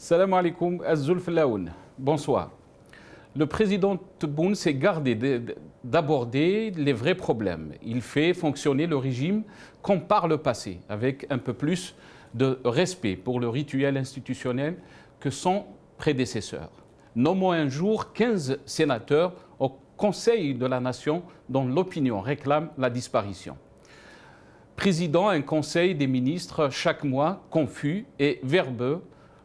Salam alaikum, Azul Flaoun. Bonsoir. Le président Tebboune s'est gardé d'aborder les vrais problèmes. Il fait fonctionner le régime comme par le passé, avec un peu plus de respect pour le rituel institutionnel que son prédécesseur. Nommons un jour 15 sénateurs au Conseil de la Nation dont l'opinion réclame la disparition. Président un conseil des ministres chaque mois confus et verbeux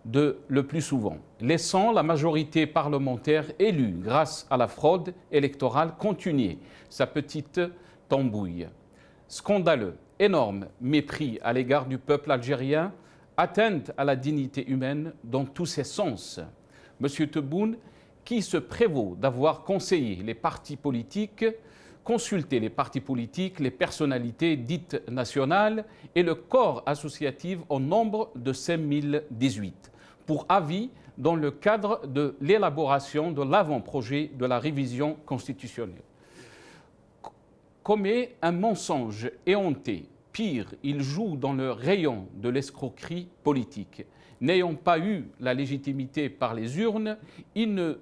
le plus souvent, laissant la majorité parlementaire élue grâce à la fraude électorale continuer sa petite tambouille. Scandaleux, énorme mépris à l'égard du peuple algérien, atteinte à la dignité humaine dans tous ses sens. M. Tebboune, qui se prévaut d'avoir conseillé les partis politiques, consulté les partis politiques, les personnalités dites nationales et le corps associatif au nombre de 5018 pour avis dans le cadre de l'élaboration de l'avant-projet de la révision constitutionnelle. Commet un mensonge éhonté. Pire, il joue dans le rayon de l'escroquerie politique. N'ayant pas eu la légitimité par les urnes, il ne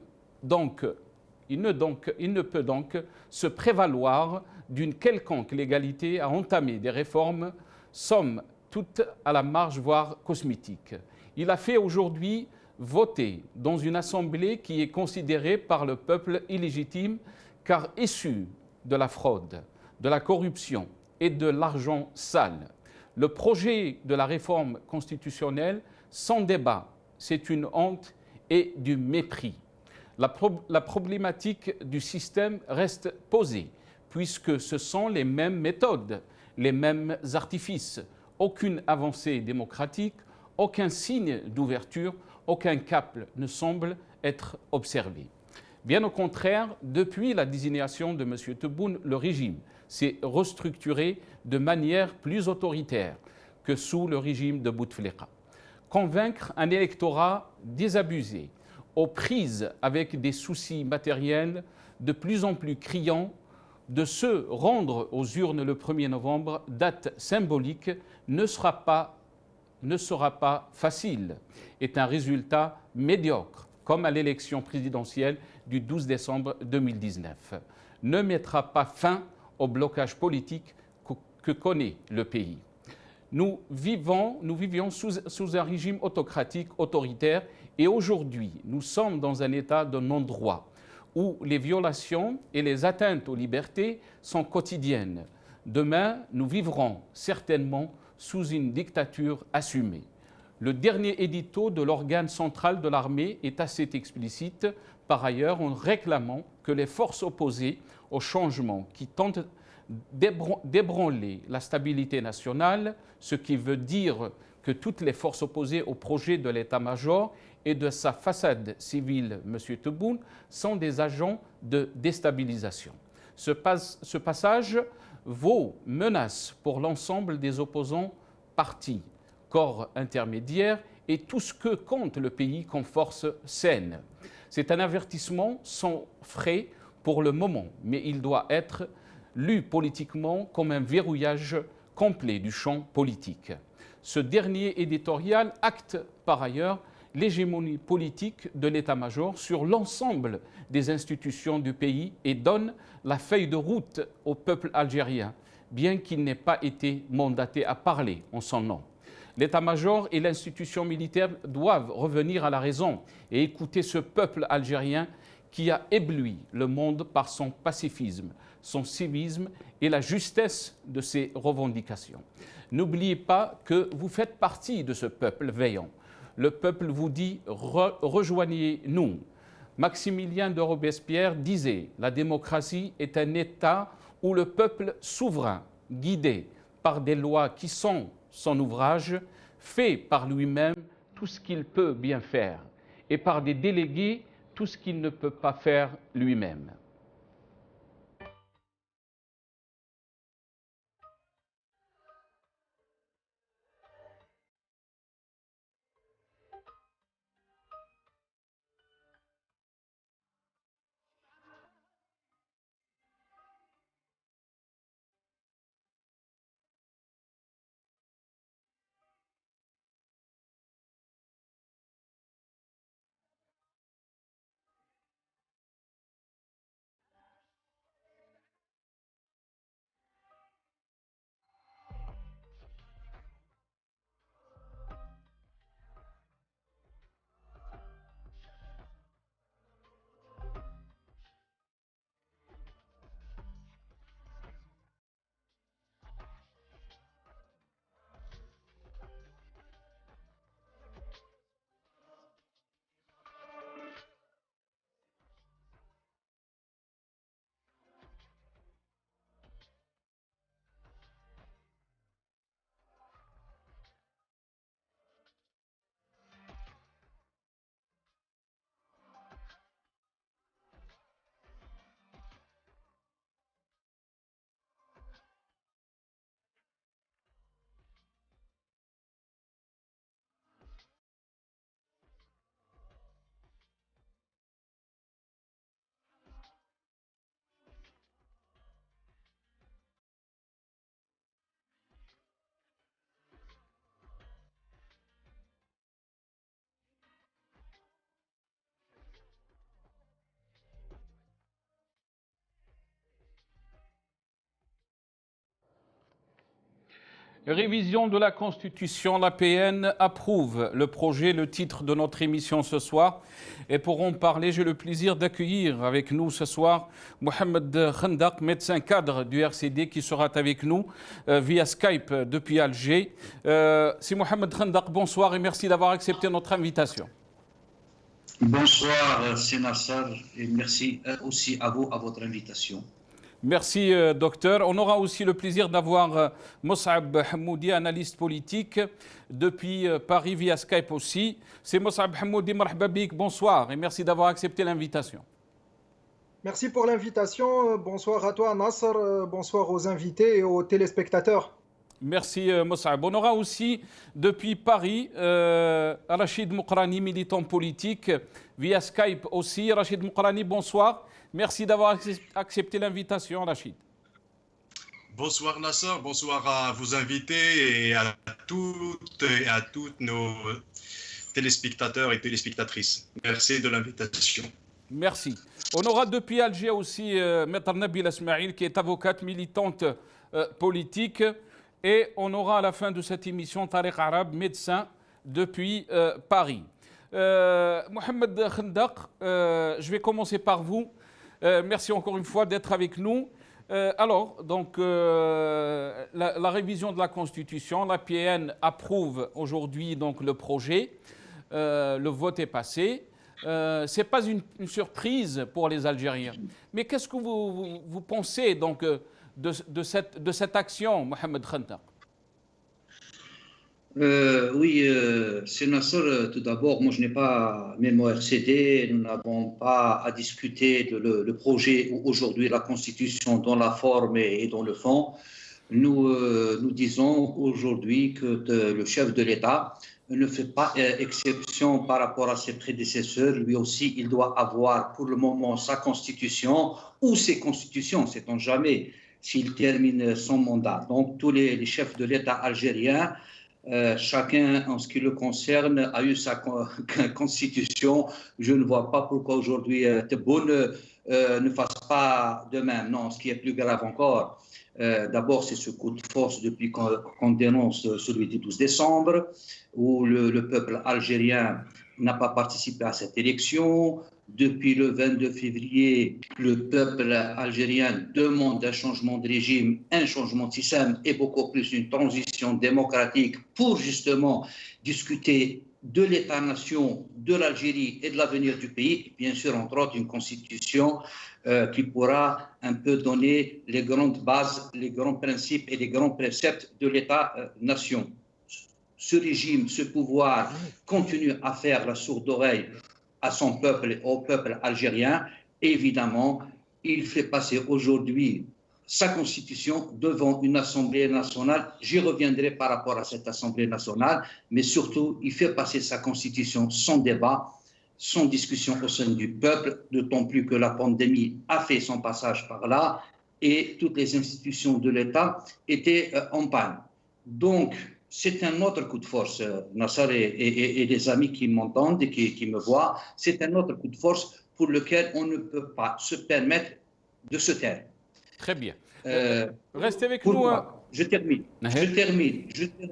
peut donc se prévaloir d'une quelconque légalité à entamer des réformes, somme toute à la marge, voire cosmétique. Il a fait aujourd'hui voter dans une assemblée qui est considérée par le peuple illégitime car issue de la fraude, de la corruption et de l'argent sale. Le projet de la réforme constitutionnelle, sans débat, c'est une honte et du mépris. La problématique du système reste posée, puisque ce sont les mêmes méthodes, les mêmes artifices, aucune avancée démocratique, aucun signe d'ouverture, aucun cap ne semble être observé. Bien au contraire, depuis la désignation de M. Tebboune, le régime s'est restructuré de manière plus autoritaire que sous le régime de Bouteflika. Convaincre un électorat désabusé, aux prises avec des soucis matériels de plus en plus criants, de se rendre aux urnes le 1er novembre, date symbolique, ne sera pas facile, est un résultat médiocre, comme à l'élection présidentielle du 12 décembre 2019. Ne mettra pas fin au blocage politique que connaît le pays. Nous vivions sous un régime autocratique, autoritaire, et aujourd'hui, nous sommes dans un état de non-droit où les violations et les atteintes aux libertés sont quotidiennes. Demain, nous vivrons certainement sous une dictature assumée. Le dernier édito de l'organe central de l'armée est assez explicite, par ailleurs, en réclamant que les forces opposées au changement qui tentent d'ébranler la stabilité nationale, ce qui veut dire que toutes les forces opposées au projet de l'état-major et de sa façade civile, M. Tebboune, sont des agents de déstabilisation. Ce passage vaut menace pour l'ensemble des opposants partis, corps intermédiaires et tout ce que compte le pays comme force saine. C'est un avertissement sans frais pour le moment, mais il doit être lu politiquement comme un verrouillage complet du champ politique. Ce dernier éditorial acte par ailleurs l'hégémonie politique de l'état-major sur l'ensemble des institutions du pays et donne la feuille de route au peuple algérien, bien qu'il n'ait pas été mandaté à parler en son nom. L'état-major et l'institution militaire doivent revenir à la raison et écouter ce peuple algérien qui a ébloui le monde par son pacifisme, son civisme et la justesse de ses revendications. N'oubliez pas que vous faites partie de ce peuple veillant. Le peuple vous dit « rejoignez-nous ». Maximilien de Robespierre disait « La démocratie est un État où le peuple souverain, guidé par des lois qui sont son ouvrage, fait par lui-même tout ce qu'il peut bien faire et par des délégués tout ce qu'il ne peut pas faire lui-même ». Révision de la Constitution, l'APN approuve le projet, le titre de notre émission ce soir. Et pour en parler, j'ai le plaisir d'accueillir avec nous ce soir Mohamed Khandaq, médecin cadre du RCD, qui sera avec nous via Skype depuis Alger. C'est Mohamed Khandaq, bonsoir et merci d'avoir accepté notre invitation. Bonsoir, c'est Nassar, et merci aussi à vous, à votre invitation. Merci, docteur. On aura aussi le plaisir d'avoir Mossab Hamoudi, analyste politique, depuis Paris via Skype aussi. C'est Mossab Hamoudi, marhaba bik, bonsoir et merci d'avoir accepté l'invitation. Merci pour l'invitation. Bonsoir à toi, Nasser. Bonsoir aux invités et aux téléspectateurs. Merci, Mossab. On aura aussi depuis Paris Rachid Mokrani, militant politique, via Skype aussi. Rachid Mokrani, bonsoir. Merci d'avoir accepté l'invitation, Rachid. Bonsoir Nasser, bonsoir à vos invités et à toutes nos téléspectateurs et téléspectatrices. Merci de l'invitation. Merci. On aura depuis Alger aussi Maître Nabila Smaïl, qui est avocate militante politique. Et on aura à la fin de cette émission Tariq Arab, médecin depuis Paris. Mohamed Khandaq, je vais commencer par vous. Merci encore une fois d'être avec nous. Alors, donc, la révision de la Constitution, l'APN approuve aujourd'hui donc le projet. Le vote est passé. Ce n'est pas une surprise pour les Algériens. Mais qu'est-ce que vous pensez donc de cette action, Mohamed Khandaq? Oui, c'est Nasser. Tout d'abord, moi je n'ai pas, même au RCD, nous n'avons pas à discuter de le projet ou aujourd'hui la Constitution dans la forme et dans le fond. Nous disons aujourd'hui que le chef de l'État ne fait pas exception par rapport à ses prédécesseurs. Lui aussi, il doit avoir pour le moment sa Constitution ou ses constitutions, sait-on jamais, s'il termine son mandat. Donc tous les chefs de l'État algérien, chacun, en ce qui le concerne, a eu sa constitution. Je ne vois pas pourquoi aujourd'hui Tebboune ne fasse pas de même. Non, ce qui est plus grave encore, d'abord, c'est ce coup de force depuis qu'on dénonce celui du 12 décembre, où le peuple algérien n'a pas participé à cette élection. Depuis le 22 février, le peuple algérien demande un changement de régime, un changement de système et beaucoup plus une transition démocratique pour justement discuter de l'État-nation, de l'Algérie et de l'avenir du pays. Et bien sûr, entre autres, une constitution qui pourra un peu donner les grandes bases, les grands principes et les grands préceptes de l'État-nation. Ce régime, ce pouvoir continue à faire la sourde oreille à son peuple, au peuple algérien. Évidemment, il fait passer aujourd'hui sa constitution devant une Assemblée nationale. J'y reviendrai par rapport à cette Assemblée nationale, mais surtout, il fait passer sa constitution sans débat, sans discussion au sein du peuple, d'autant plus que la pandémie a fait son passage par là et toutes les institutions de l'État étaient en panne. Donc, c'est un autre coup de force, Nasser et les amis qui m'entendent et qui me voient, c'est un autre coup de force pour lequel on ne peut pas se permettre de se taire. Très bien. Restez avec pourquoi? Je termine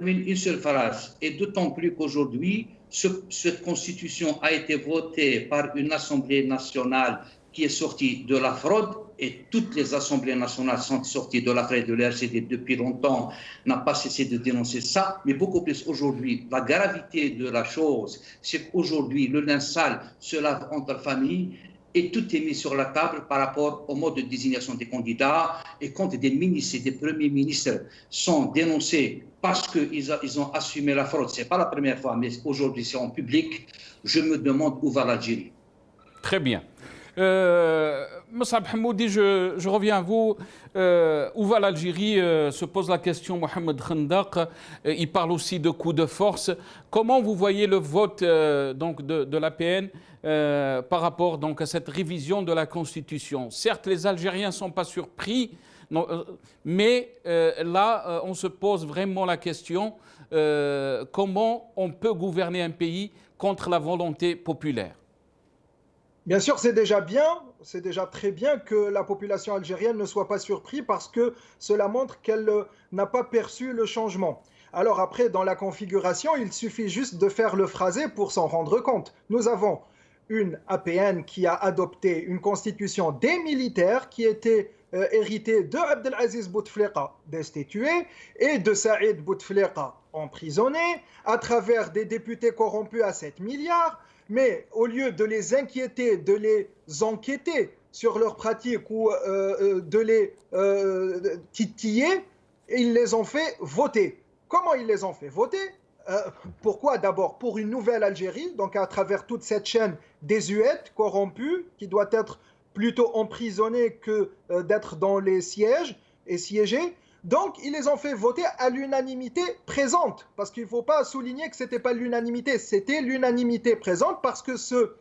une seule phrase. Et d'autant plus qu'aujourd'hui, cette constitution a été votée par une Assemblée nationale qui est sortie de la fraude, et toutes les assemblées nationales sont sorties de la fraude de l'RCD depuis longtemps, n'a pas cessé de dénoncer ça, mais beaucoup plus aujourd'hui. La gravité de la chose, c'est qu'aujourd'hui, le linge sale se lave entre familles et tout est mis sur la table par rapport au mode de désignation des candidats. Et quand des ministres et des premiers ministres sont dénoncés parce qu'ils ont assumé la fraude, ce n'est pas la première fois, mais aujourd'hui c'est en public, je me demande où va l'Algérie. Très bien. Mossab Hamoudi, je reviens à vous. Où va l'Algérie se pose la question Mohamed Khandaq. Il parle aussi de coup de force. Comment vous voyez le vote donc de l'APN par rapport donc, à cette révision de la Constitution? Certes, les Algériens ne sont pas surpris, non, mais là, on se pose vraiment la question comment on peut gouverner un pays contre la volonté populaire? Bien sûr, c'est déjà bien. c'est déjà très bien que la population algérienne ne soit pas surprise parce que cela montre qu'elle n'a pas perçu le changement. Alors après, dans la configuration, il suffit juste de faire le phrasé pour s'en rendre compte. Nous avons une APN qui a adopté une constitution des militaires qui était héritée de Abdelaziz Bouteflika destitué et de Saïd Bouteflika emprisonné à travers des députés corrompus à 7 milliards. Mais au lieu de les inquiéter, de les enquêter sur leurs pratiques ou de les titiller, ils les ont fait voter. Comment ils les ont fait voter? Pourquoi? D'abord, pour une nouvelle Algérie, donc à travers toute cette chaîne désuète, corrompue, qui doit être plutôt emprisonnée que d'être dans les sièges et siéger. Donc, ils les ont fait voter à l'unanimité présente, parce qu'il ne faut pas souligner que ce n'était pas l'unanimité, c'était l'unanimité présente, parce que ce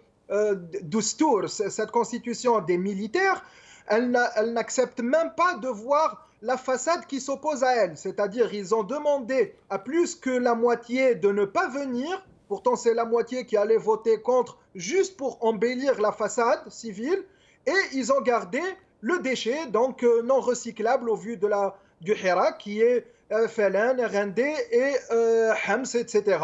Doustour, cette constitution des militaires, elle n'accepte même pas de voir la façade qui s'oppose à elle. C'est-à-dire, ils ont demandé à plus que la moitié de ne pas venir, pourtant c'est la moitié qui allait voter contre, juste pour embellir la façade civile, et ils ont gardé le déchet, donc non recyclable au vu de du Hirak, qui est Felen, RND et Hams, etc.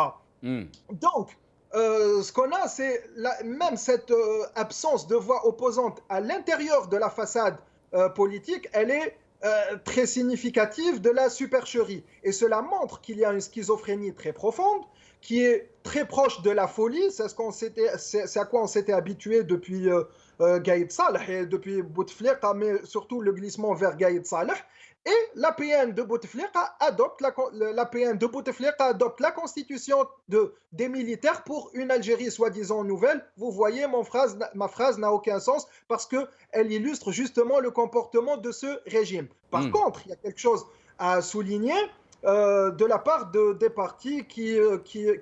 Donc, ce qu'on a, c'est même cette absence de voix opposante à l'intérieur de la façade politique, elle est très significative de la supercherie. Et cela montre qu'il y a une schizophrénie très profonde, qui est très proche de la folie. C'est à quoi on s'était habitué depuis Gaïd Saleh et depuis Bouteflika, mais surtout le glissement vers Gaïd Saleh. Et l'APN de Bouteflika adopte la constitution des militaires pour une Algérie soi-disant nouvelle. Vous voyez, ma phrase n'a aucun sens parce qu'elle illustre justement le comportement de ce régime. Par contre, il y a quelque chose à souligner de la part des partis qui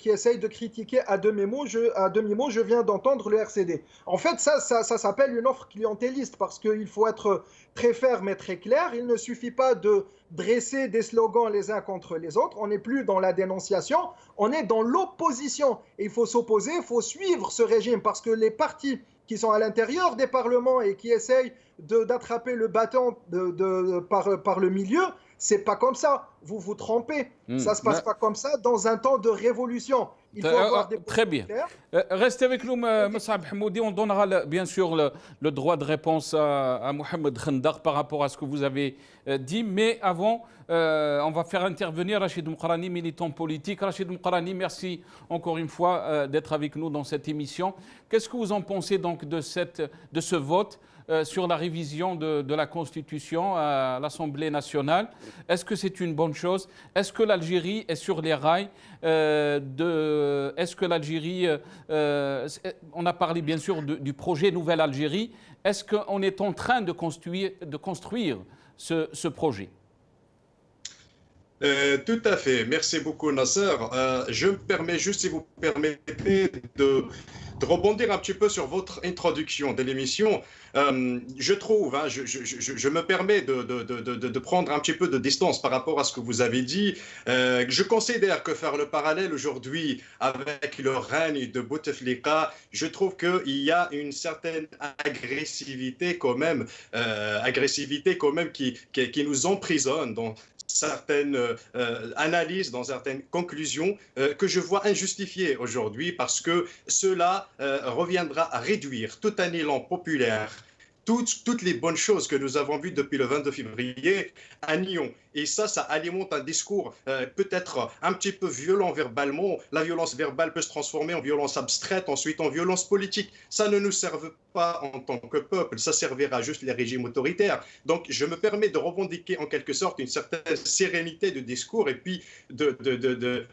essayent de critiquer à demi-mot. Je viens d'entendre le RCD. En fait, ça s'appelle une offre clientéliste parce qu'il faut être très ferme et très clair. Il ne suffit pas de dresser des slogans les uns contre les autres. On n'est plus dans la dénonciation, on est dans l'opposition. Et il faut s'opposer, il faut suivre ce régime parce que les partis qui sont à l'intérieur des parlements et qui essayent d'attraper le bâton par le milieu, c'est pas comme ça. Vous vous trompez. Ça se passe pas comme ça dans un temps de révolution. Il faut avoir des très bien. Restez avec nous, Moussab Hamoudi. On donnera bien sûr le droit de réponse à Mohamed Khandaq par rapport à ce que vous avez dit. Mais avant, on va faire intervenir Rachid Moukrani, militant politique. Rachid Moukrani, merci encore une fois d'être avec nous dans cette émission. Qu'est-ce que vous en pensez donc de ce vote sur la révision de la Constitution à l'Assemblée nationale? Est-ce que c'est une bonne chose? Est-ce que l'Algérie est sur les rails est-ce que l'Algérie, on a parlé bien sûr du projet Nouvelle Algérie, est-ce qu'on est en train de construire ce projet? Tout à fait. Merci beaucoup, Nasser. Je me permets juste, si vous permettez, de rebondir un petit peu sur votre introduction de l'émission. Je trouve, je me permets de prendre un petit peu de distance par rapport à ce que vous avez dit. Je considère que faire le parallèle aujourd'hui avec le règne de Bouteflika, je trouve qu'il y a une certaine agressivité quand même qui nous emprisonne dans certaines analyses, dans certaines conclusions que je vois injustifiées aujourd'hui parce que cela reviendra à réduire tout un élan populaire, toutes les bonnes choses que nous avons vues depuis le 22 février à Nyon. Et ça alimente un discours peut-être un petit peu violent verbalement. La violence verbale peut se transformer en violence abstraite, ensuite en violence politique. Ça ne nous sert pas en tant que peuple, ça servira juste les régimes autoritaires. Donc je me permets de revendiquer en quelque sorte une certaine sérénité de discours et puis de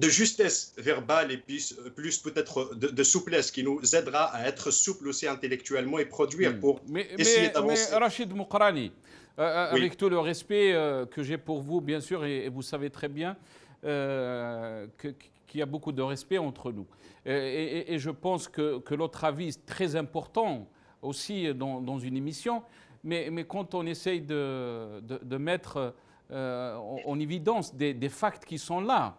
justesse verbale et puis plus peut-être de souplesse qui nous aidera à être souples aussi intellectuellement et produire pour essayer d'avancer. Mais Rachid Moukrani, avec tout le respect que j'ai pour vous, bien sûr, et vous savez très bien qu'il y a beaucoup de respect entre nous. Et je pense que l'autre avis est très important aussi dans une émission, mais quand on essaye de mettre en évidence des facts qui sont là,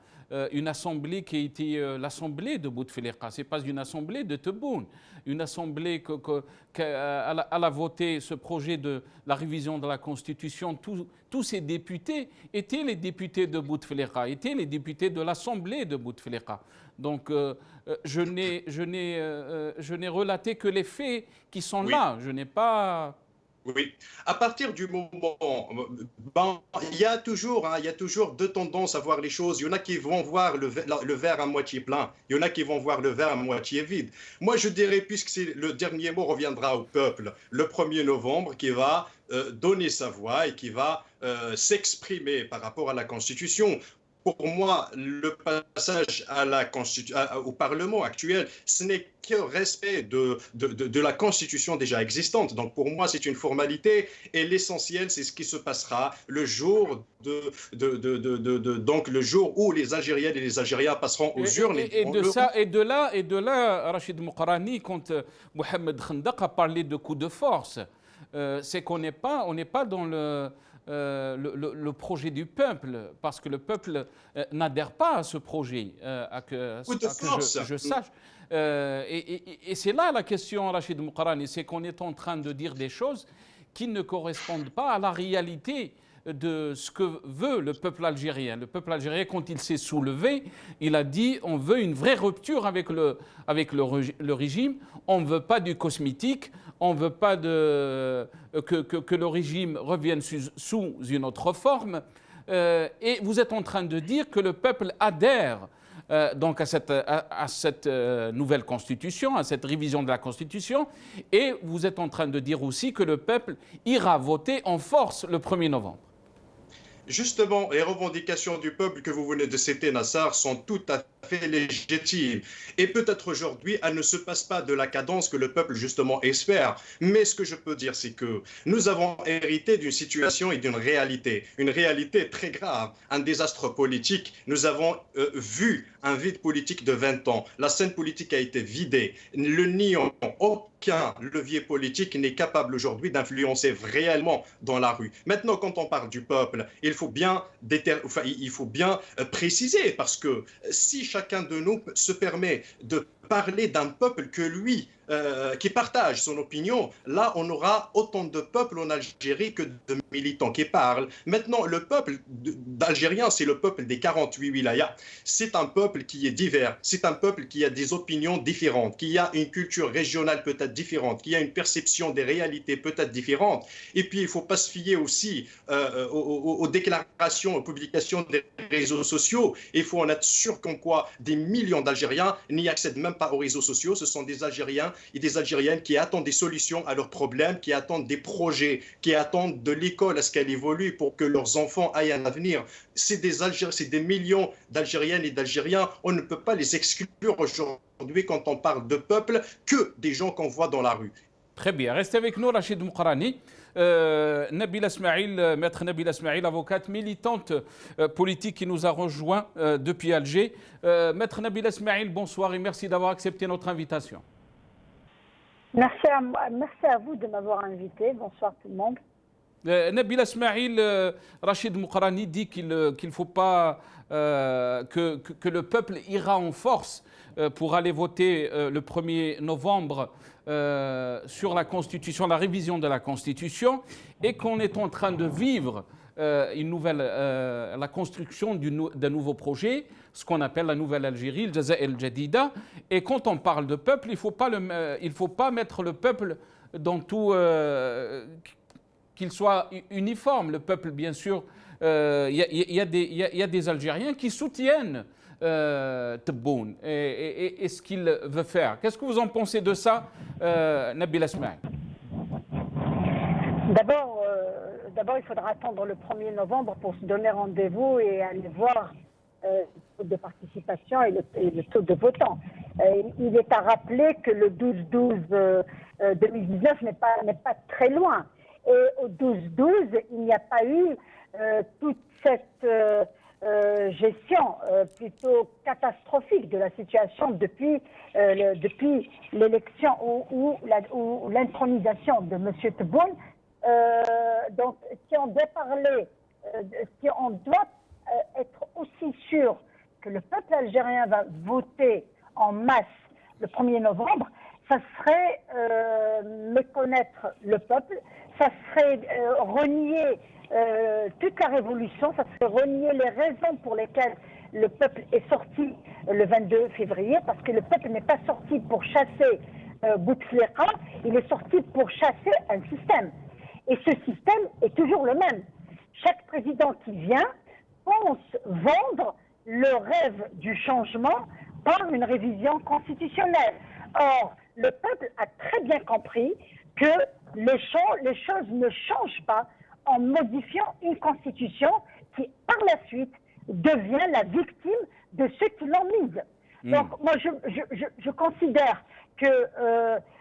une assemblée qui a été l'assemblée de Bouteflika. Ce n'est pas une assemblée de Tebboune. Une assemblée elle a voté ce projet de la révision de la Constitution. Tous ces députés étaient les députés de Bouteflika, étaient les députés de l'assemblée de Bouteflika. Donc je n'ai relaté que les faits qui sont là. Je n'ai pas... Oui, à partir du moment, il y a toujours deux tendances à voir les choses. Il y en a qui vont voir le verre à moitié plein, il y en a qui vont voir le verre à moitié vide. Moi, je dirais, puisque le dernier mot reviendra au peuple, le 1er novembre, qui va donner sa voix et qui va s'exprimer par rapport à la Constitution. Pour moi, le passage au Parlement actuel, ce n'est que respect de la Constitution déjà existante. Donc pour moi, c'est une formalité et l'essentiel, c'est ce qui se passera le jour, donc le jour où les Algériennes et les Algériens passeront aux urnes. Et de là, Rachid Moukarani, quand Mohamed Khandaq a parlé de coup de force, c'est qu'on n'est pas dans le projet du peuple, parce que le peuple n'adhère pas à ce projet, que je sache. Et c'est là la question, Rachid Moukarani, c'est qu'on est en train de dire des choses qui ne correspondent pas à la réalité de ce que veut le peuple algérien. Le peuple algérien, quand il s'est soulevé, il a dit on veut une vraie rupture avec le régime, on ne veut pas du cosmétique, on ne veut pas que le régime revienne sous une autre forme. Et vous êtes en train de dire que le peuple adhère donc à cette nouvelle constitution, à cette révision de la constitution, et vous êtes en train de dire aussi que le peuple ira voter en force le 1er novembre. Justement, les revendications du peuple que vous venez de citer, Nassar, sont tout à fait légitimes. Et peut-être aujourd'hui, elles ne se passent pas de la cadence que le peuple justement espère. Mais ce que je peux dire, c'est que nous avons hérité d'une situation et d'une réalité. Une réalité très grave, un désastre politique. Nous avons vu un vide politique de 20 ans. La scène politique a été vidée. Le nions, aucun levier politique n'est capable aujourd'hui d'influencer réellement dans la rue. Maintenant, quand on parle du peuple, il faut bien préciser, parce que si chacun de nous se permet de parler d'un peuple que lui, qui partage son opinion, là on aura autant de peuples en Algérie que de militants qui parlent. Maintenant, le peuple d'Algérien, c'est le peuple des 48 wilayas. C'est un peuple qui est divers, c'est un peuple qui a des opinions différentes, qui a une culture régionale peut-être différente, qui a une perception des réalités peut-être différentes. Et puis il ne faut pas se fier aussi aux déclarations, aux publications des réseaux sociaux. Il faut en être sûr comme quoi des millions d'Algériens n'y accèdent même pas aux réseaux sociaux. Ce sont des Algériens et des Algériennes qui attendent des solutions à leurs problèmes, qui attendent des projets, qui attendent de l'école à ce qu'elle évolue pour que leurs enfants aient un avenir. C'est des millions d'Algériennes et d'Algériens. On ne peut pas les exclure aujourd'hui quand on parle de peuple que des gens qu'on voit dans la rue. Très bien. Restez avec nous, Rachid Moukarani. Nabila Ismail, maître Nabila Ismail, avocate militante politique qui nous a rejoint depuis Alger. Maître Nabila Ismail, bonsoir et merci d'avoir accepté notre invitation. Merci à vous de m'avoir invité. Bonsoir tout le monde. Nabila Ismail, Rachid Moukarani dit qu'il ne faut pas que le peuple ira en force pour aller voter le 1er novembre sur la Constitution, la révision de la Constitution, et qu'on est en train de vivre la construction d'un nouveau projet, ce qu'on appelle la Nouvelle Algérie, le Jazaïr el-Jadida. Et quand on parle de peuple, il ne faut pas mettre le peuple dans tout, qu'il soit uniforme. Le peuple, bien sûr, il y a des Algériens qui soutiennent Tebboune et ce qu'il veut faire. Qu'est-ce que vous en pensez de ça, Nabila Ismail? D'abord, il faudra attendre le 1er novembre pour se donner rendez-vous et aller voir le taux de participation et le taux de votants. Il est à rappeler que le 12-12 2019 n'est pas très loin. Et au 12-12, il n'y a pas eu toute cette gestion plutôt catastrophique de la situation depuis l'élection ou l'intronisation de M. Tebboune. Donc, si on doit parler, si on doit être aussi sûr que le peuple algérien va voter en masse le 1er novembre, ça serait méconnaître le peuple, ça serait renier toute la révolution, ça serait renier les raisons pour lesquelles le peuple est sorti le 22 février, parce que le peuple n'est pas sorti pour chasser Bouteflika, il est sorti pour chasser un système. Et ce système est toujours le même. Chaque président qui vient pense vendre le rêve du changement par une révision constitutionnelle. Or, le peuple a très bien compris que les choses ne changent pas en modifiant une constitution qui, par la suite, devient la victime de ceux qui l'ont mise. Donc, moi, je considère que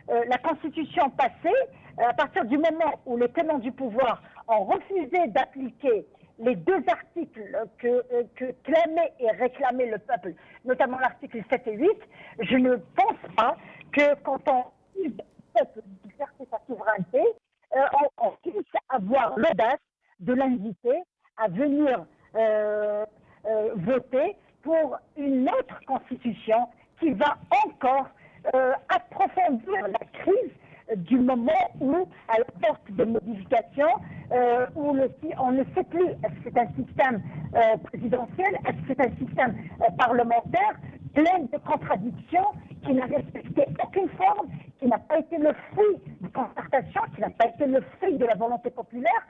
la constitution passée, à partir du moment où les tenants du pouvoir ont refusé d'appliquer les deux articles que clamait et réclamait le peuple, notamment l'article 7 et 8, je ne pense pas que quand on dit au peuple d'exercer sa souveraineté, on puisse avoir l'audace de l'inviter à venir voter pour une autre constitution qui va encore approfondir la crise du moment où, à la porte de modifications, où on ne sait plus est-ce que c'est un système présidentiel, est-ce que c'est un système parlementaire, plein de contradictions, qui n'a respecté aucune forme, qui n'a pas été le fruit de concertation, qui n'a pas été le fruit de la volonté populaire.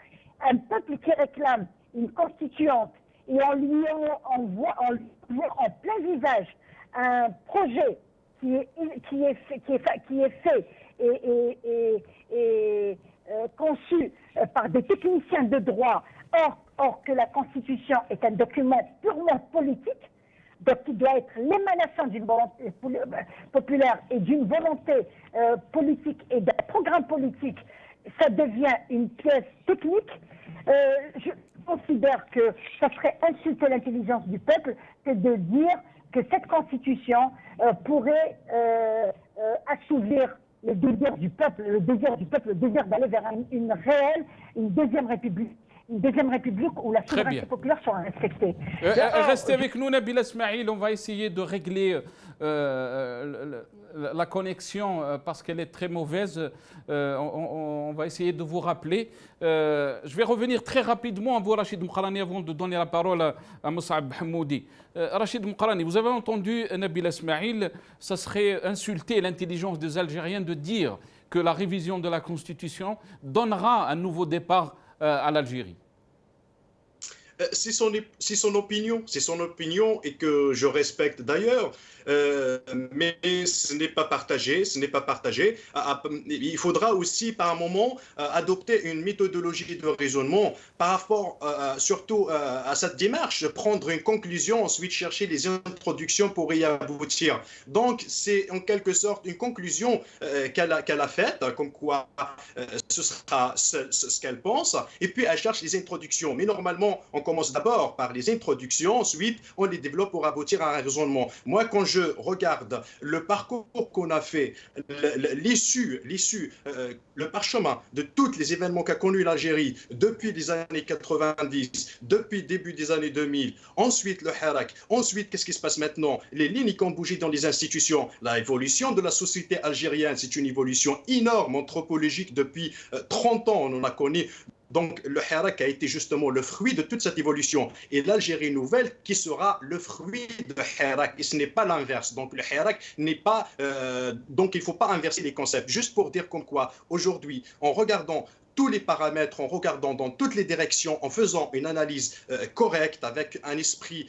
Un peuple qui réclame une constituante et en lui voit en plein visage un projet qui est fait et conçu par des techniciens de droit, or que la Constitution est un document purement politique, donc qui doit être l'émanation d'une volonté populaire et d'une volonté politique et d'un programme politique, ça devient une pièce technique. Je considère que ça serait insulter l'intelligence du peuple que de dire que cette Constitution pourrait assouvir le désir du peuple, le désir d'aller vers une deuxième république. Une deuxième république où la souveraineté populaire sera respectée. Restez avec nous, Nabila Smaïl. On va essayer de régler la connexion parce qu'elle est très mauvaise. On va essayer de vous rappeler. Je vais revenir très rapidement à vous, Rachid Moukarani, avant de donner la parole à Moussab Hamoudi. Rachid Moukarani, vous avez entendu Nabila Smaïl, ça serait insulter l'intelligence des Algériens de dire que la révision de la Constitution donnera un nouveau départ à l'Algérie. C'est son opinion et que je respecte d'ailleurs, mais ce n'est pas partagé, Il faudra aussi par un moment adopter une méthodologie de raisonnement par rapport surtout à cette démarche, prendre une conclusion, ensuite chercher les introductions pour y aboutir. Donc c'est en quelque sorte une conclusion qu'elle a faite, comme quoi ce sera ce qu'elle pense, et puis elle cherche les introductions. Mais normalement, on commence d'abord par les introductions, ensuite on les développe pour aboutir à un raisonnement. Moi, quand je regarde le parcours qu'on a fait, l'issue, le parchemin de tous les événements qu'a connu l'Algérie depuis les années 90, depuis le début des années 2000, ensuite le Hirak, ensuite qu'est-ce qui se passe maintenant, les lignes qui ont bougé dans les institutions, la évolution de la société algérienne, c'est une évolution énorme, anthropologique depuis 30 ans, on en a connu. Donc le Hirak a été justement le fruit de toute cette évolution. Et l'Algérie nouvelle qui sera le fruit de Hirak. Et ce n'est pas l'inverse. Donc le Hirak n'est pas... donc il ne faut pas inverser les concepts. Juste pour dire comme quoi, aujourd'hui, en regardant tous les paramètres, en regardant dans toutes les directions, en faisant une analyse correcte, avec un esprit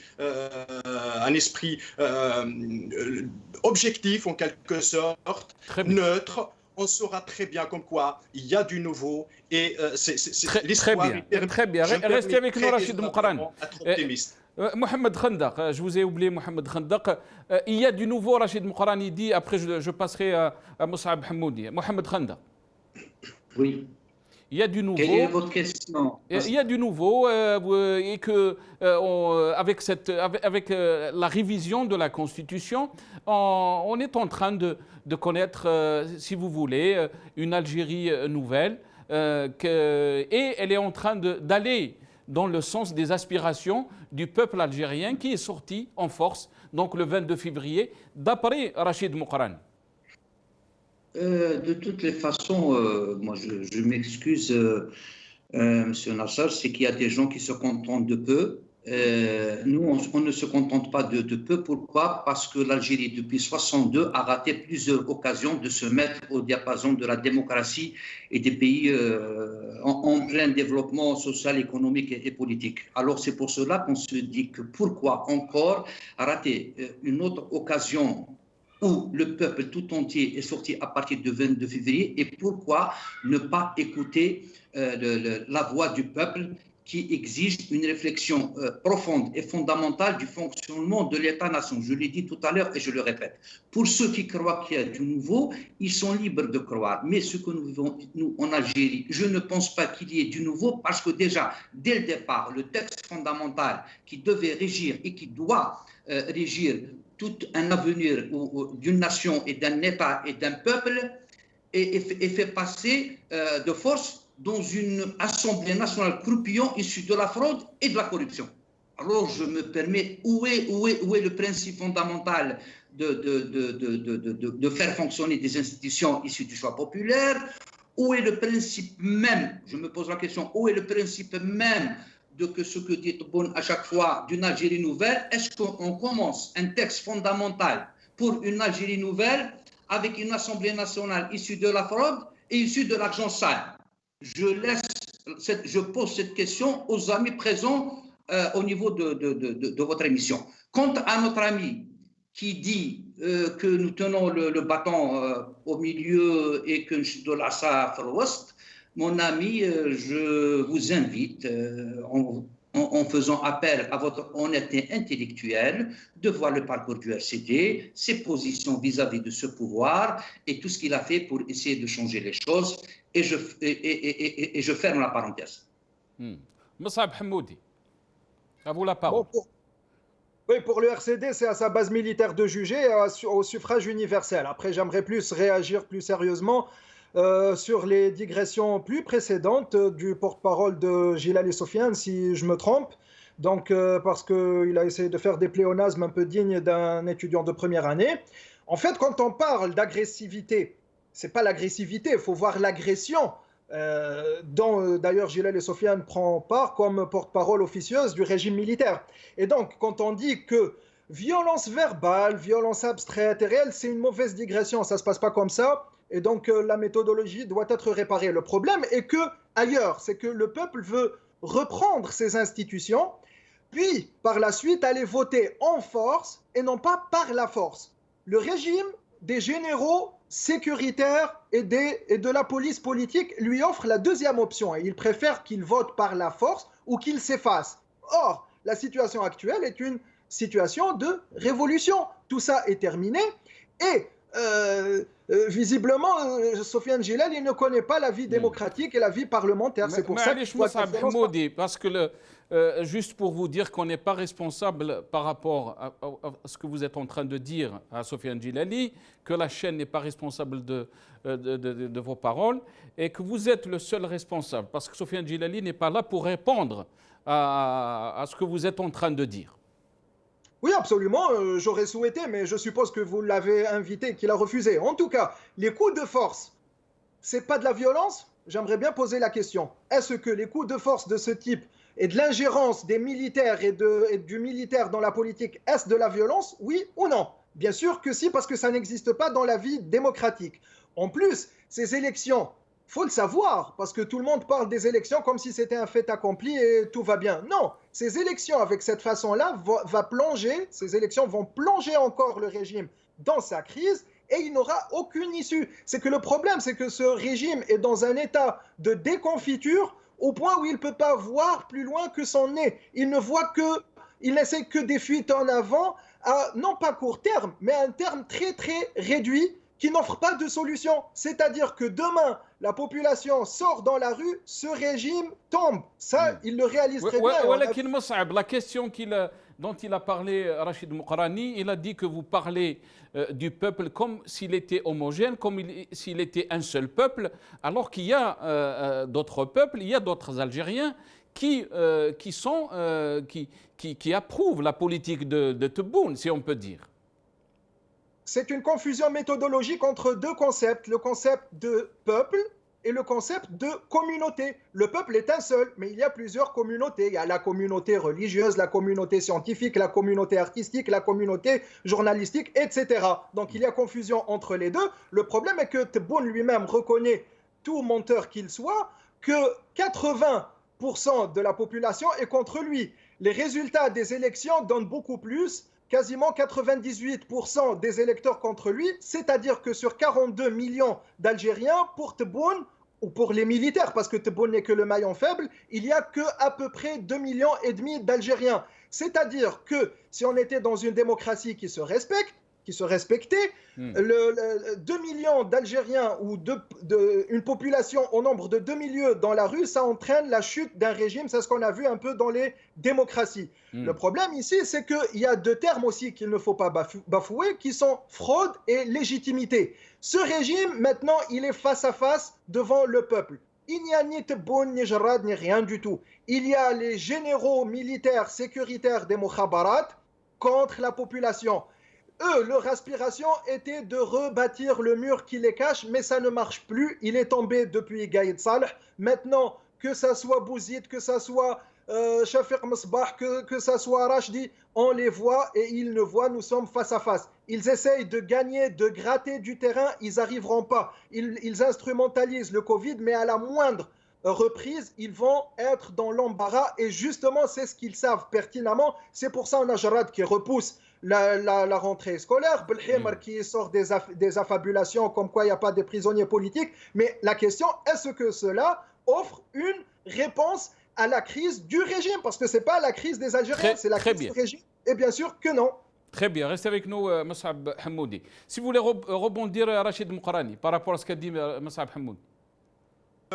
objectif en quelque sorte, neutre, on saura très bien comme quoi il y a du nouveau et c'est l'histoire. Très bien. Restez avec nous, Rachid Moukarani. Mohamed Khandaq, je vous ai oublié, Mohamed Khandaq. Il y a du nouveau, Rachid Moukarani dit, après je passerai à Moussab Hamoudi. Mohamed Khandaq. Oui. Il y a du nouveau. Quelle est votre question? Il y a du nouveau et que avec la révision de la Constitution, on est en train de connaître, si vous voulez, une Algérie nouvelle et elle est en train d'aller dans le sens des aspirations du peuple algérien qui est sorti en force, donc le 22 février, d'après Rachid Moukrane. De toutes les façons, moi je m'excuse, Monsieur Nassar, c'est qu'il y a des gens qui se contentent de peu. Nous, on ne se contente pas de peu. Pourquoi? Parce que l'Algérie, depuis 1962, a raté plusieurs occasions de se mettre au diapason de la démocratie et des pays en plein développement social, économique et politique. Alors, c'est pour cela qu'on se dit que pourquoi encore rater une autre occasion où le peuple tout entier est sorti à partir du 22 février et pourquoi ne pas écouter la voix du peuple qui exige une réflexion profonde et fondamentale du fonctionnement de l'État-nation. Je l'ai dit tout à l'heure et je le répète. Pour ceux qui croient qu'il y a du nouveau, ils sont libres de croire. Mais ce que nous vivons, nous, en Algérie, je ne pense pas qu'il y ait du nouveau parce que déjà, dès le départ, le texte fondamental qui devait régir et qui doit régir tout un avenir d'une nation et d'un État et d'un peuple est fait passer de force dans une Assemblée nationale croupillon issue de la fraude et de la corruption. Alors je me permets, où est le principe fondamental de faire fonctionner des institutions issues du choix populaire? Où est le principe même, je me pose la question, où est le principe même de que ce que dit Tebboune à chaque fois d'une Algérie nouvelle? Est-ce qu'on commence un texte fondamental pour une Algérie nouvelle avec une Assemblée nationale issue de la fraude et issue de l'argent sale? Je pose cette question aux amis présents au niveau de votre émission. Quant à notre ami qui dit que nous tenons le bâton au milieu et que de la Sahara-Ouest, mon ami, je vous invite, en faisant appel à votre honnêteté intellectuelle, de voir le parcours du RCD, ses positions vis-à-vis de ce pouvoir et tout ce qu'il a fait pour essayer de changer les choses. Et je ferme la parenthèse. Moussab Hamoudi, à vous la parole. Oui, pour le RCD, c'est à sa base militaire de juger au suffrage universel. Après, j'aimerais plus réagir plus sérieusement sur les digressions plus précédentes du porte-parole de Gilali Sofiane, si je me trompe. Donc, parce qu'il a essayé de faire des pléonasmes un peu dignes d'un étudiant de première année. En fait, quand on parle d'agressivité, c'est pas l'agressivité, il faut voir l'agression dont d'ailleurs Gilali Sofiane prend part comme porte-parole officieuse du régime militaire. Et donc, quand on dit que violence verbale, violence abstraite et réelle, c'est une mauvaise digression, ça se passe pas comme ça. Et donc, la méthodologie doit être réparée. Le problème est que, ailleurs, c'est que le peuple veut reprendre ses institutions, puis, par la suite, aller voter en force et non pas par la force. Le régime des généraux sécuritaires et de la police politique lui offre la deuxième option. Et il préfère qu'il vote par la force ou qu'il s'efface. Or, la situation actuelle est une situation de révolution. Tout ça est terminé et visiblement, Sofiane Gilal, il ne connaît pas la vie démocratique et la vie parlementaire. C'est pour ça qu'il faut parce que juste pour vous dire qu'on n'est pas responsable par rapport à ce que vous êtes en train de dire à Sofiane Gilali, que la chaîne n'est pas responsable de vos paroles et que vous êtes le seul responsable parce que Sofiane Gilali n'est pas là pour répondre à ce que vous êtes en train de dire. Oui, absolument, j'aurais souhaité, mais je suppose que vous l'avez invité, qu'il a refusé. En tout cas, les coups de force, c'est pas de la violence? J'aimerais bien poser la question. Est-ce que les coups de force de ce type et de l'ingérence des militaires et du militaire dans la politique, est-ce de la violence? Oui ou non? Bien sûr que si, parce que ça n'existe pas dans la vie démocratique. En plus, ces élections, il faut le savoir, parce que tout le monde parle des élections comme si c'était un fait accompli et tout va bien. Non, ces élections avec cette façon-là ces élections vont plonger encore le régime dans sa crise et il n'aura aucune issue. C'est que le problème, c'est que ce régime est dans un état de déconfiture au point où il ne peut pas voir plus loin que son nez. Il n'essaie que des fuites en avant, non pas court terme, mais à un terme très très réduit, qui n'offre pas de solution. C'est-à-dire que demain, la population sort dans la rue, ce régime tombe. Ça, il le réalise très bien. La question dont il a parlé, Rachid Moukrani, il a dit que vous parlez du peuple comme s'il était homogène, comme s'il était un seul peuple, alors qu'il y a d'autres peuples, il y a d'autres Algériens qui approuvent la politique de Tebboune, si on peut dire. C'est une confusion méthodologique entre deux concepts, le concept de peuple et le concept de communauté. Le peuple est un seul, mais il y a plusieurs communautés. Il y a la communauté religieuse, la communauté scientifique, la communauté artistique, la communauté journalistique, etc. Donc il y a confusion entre les deux. Le problème est que Tebboune lui-même reconnaît, tout menteur qu'il soit, que 80% de la population est contre lui. Les résultats des élections donnent beaucoup plus, quasiment 98% des électeurs contre lui, c'est-à-dire que sur 42 millions d'Algériens, pour Tebboune, ou pour les militaires, parce que Tebboune n'est que le maillon faible, il n'y a qu'à peu près 2,5 millions d'Algériens. C'est-à-dire que si on était dans une démocratie qui se respectait, 2 millions d'Algériens ou une population au nombre de 2 millions dans la rue, ça entraîne la chute d'un régime. C'est ce qu'on a vu un peu dans les démocraties. Le problème ici, c'est qu'il y a deux termes aussi qu'il ne faut pas bafouer, qui sont fraude et légitimité. Ce régime, maintenant, il est face à face devant le peuple. Il n'y a ni Tebboune, ni Jarrad, ni rien du tout. Il y a les généraux militaires sécuritaires des Mokhabarat contre la population. Eux, leur aspiration était de rebâtir le mur qui les cache, mais ça ne marche plus. Il est tombé depuis Gaïd Saleh. Maintenant, que ça soit Bouzid, que ça soit Shafiq Msbah, que ça soit Rachdi, on les voit et ils le voient, nous sommes face à face. Ils essayent de gagner, de gratter du terrain, ils n'arriveront pas. Ils instrumentalisent le Covid, mais à la moindre reprise, ils vont être dans l'embarras et justement, c'est ce qu'ils savent pertinemment. C'est pour ça qu'on a Jarrad qui repousse la rentrée scolaire, Belhimer qui sort des affabulations comme quoi il n'y a pas de prisonniers politiques. Mais la question, est-ce que cela offre une réponse à la crise du régime? Parce que ce n'est pas la crise des Algériens, c'est la crise du régime. Et bien sûr que non. Très bien, restez avec nous, Moussab Hamoudi. Si vous voulez rebondir, Rachid Moukarani, par rapport à ce qu'a dit Moussab Hamoudi.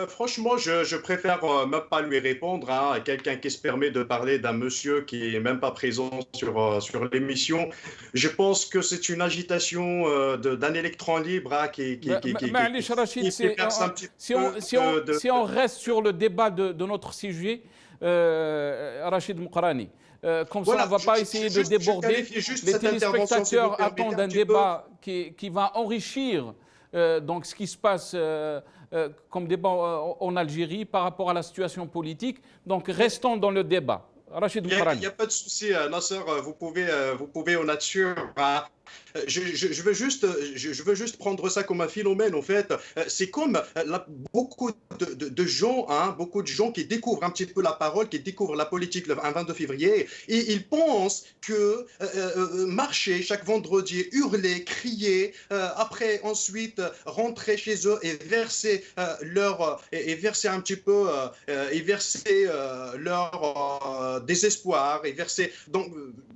Franchement, je préfère même pas lui répondre à quelqu'un qui se permet de parler d'un monsieur qui n'est même pas présent sur l'émission. Je pense que c'est une agitation d'un électron libre qui si on reste sur le débat de notre sujet, Rachid Moukarani, comme ça, on ne va pas essayer de déborder. Les téléspectateurs attendent un débat qui va enrichir donc ce qui se passe comme débat en Algérie par rapport à la situation politique. Donc restons dans le débat. Rachid Moukarani. Il n'y a pas de souci, Nasser, vous pouvez en être sûr. Je veux juste prendre ça comme un phénomène, en fait. C'est comme beaucoup de gens qui découvrent un petit peu la parole, qui découvrent la politique le 22 février, et ils pensent que marcher chaque vendredi, hurler, crier, après ensuite rentrer chez eux et verser leur désespoir, et verser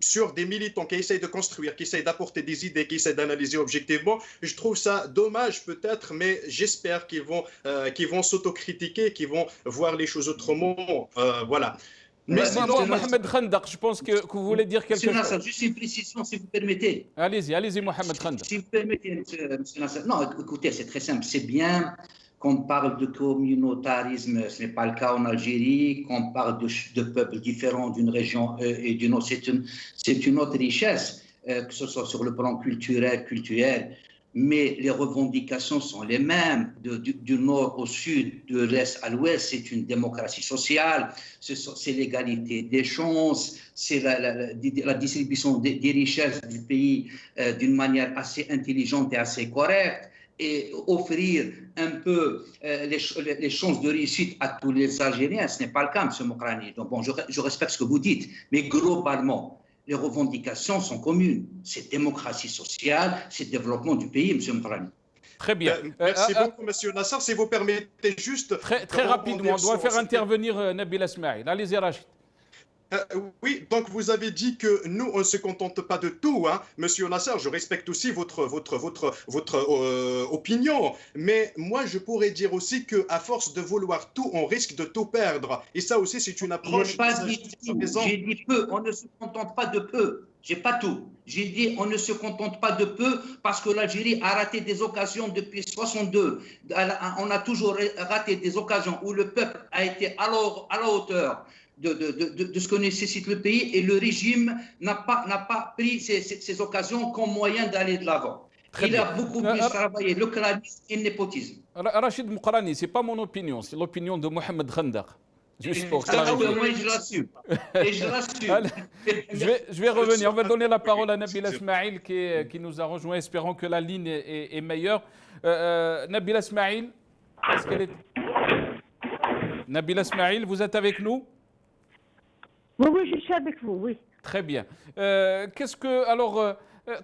sur des militants qui essayent de construire, qui essayent d'apporter des idées, qui essaient d'analyser objectivement. Je trouve ça dommage peut-être, mais j'espère qu'ils vont s'autocritiquer, qu'ils vont voir les choses autrement. Voilà. Mais sinon, Mohamed Khandaq, je pense que vous voulez dire quelque chose. Nasser, juste une précision, si vous permettez. Allez-y, Mohamed Khandaq. Si vous permettez, M. Nasser. Non, écoutez, c'est très simple. C'est bien qu'on parle de communautarisme, ce n'est pas le cas en Algérie, qu'on parle de peuples différents d'une région et d'une autre. C'est une autre richesse, que ce soit sur le plan culturel, mais les revendications sont les mêmes, du nord au sud, de l'est à l'ouest. C'est une démocratie sociale, c'est l'égalité des chances, c'est la distribution des richesses du pays d'une manière assez intelligente et assez correcte, et offrir un peu les chances de réussite à tous les Algériens. Ce n'est pas le cas, M. Moukarani. Donc bon, je respecte ce que vous dites, mais globalement, les revendications sont communes. C'est démocratie sociale, c'est développement du pays, M. Moukarani. Très bien. Merci beaucoup, M. Nasser. Si vous permettez juste... Très rapidement, on doit faire intervenir Nabil Esmaïl. Allez-y, Rachid. Oui, donc vous avez dit que nous, on ne se contente pas de tout, hein. Monsieur Nasser, je respecte aussi votre opinion, mais moi, je pourrais dire aussi qu'à force de vouloir tout, on risque de tout perdre. Et ça aussi, c'est une Je n'ai approche pas qui dit s'agit tout, de raison. j'ai dit peu. On ne se contente pas de peu. J'ai pas tout. J'ai dit on ne se contente pas de peu parce que l'Algérie a raté des occasions depuis 62. On a toujours raté des occasions où le peuple a été à la hauteur de ce que nécessite le pays et le régime n'a pas pris ces occasions comme moyen d'aller de l'avant. Très Il bien. a beaucoup plus travaillé le clanisme et le népotisme. Rachid Moukrani, ce n'est pas mon opinion, c'est l'opinion de Mohamed Khandaq. Juste pour Ah oui, clarifier. moi je l'assume. Et je l'assume. Je vais revenir. On va donner la parole à Nabil Ismail qui nous a rejoint. Espérons que la ligne est meilleure. Nabil Ismail, est-ce qu'elle est... Nabil Ismail, vous êtes avec nous? Oui, je suis avec vous, oui. Très bien.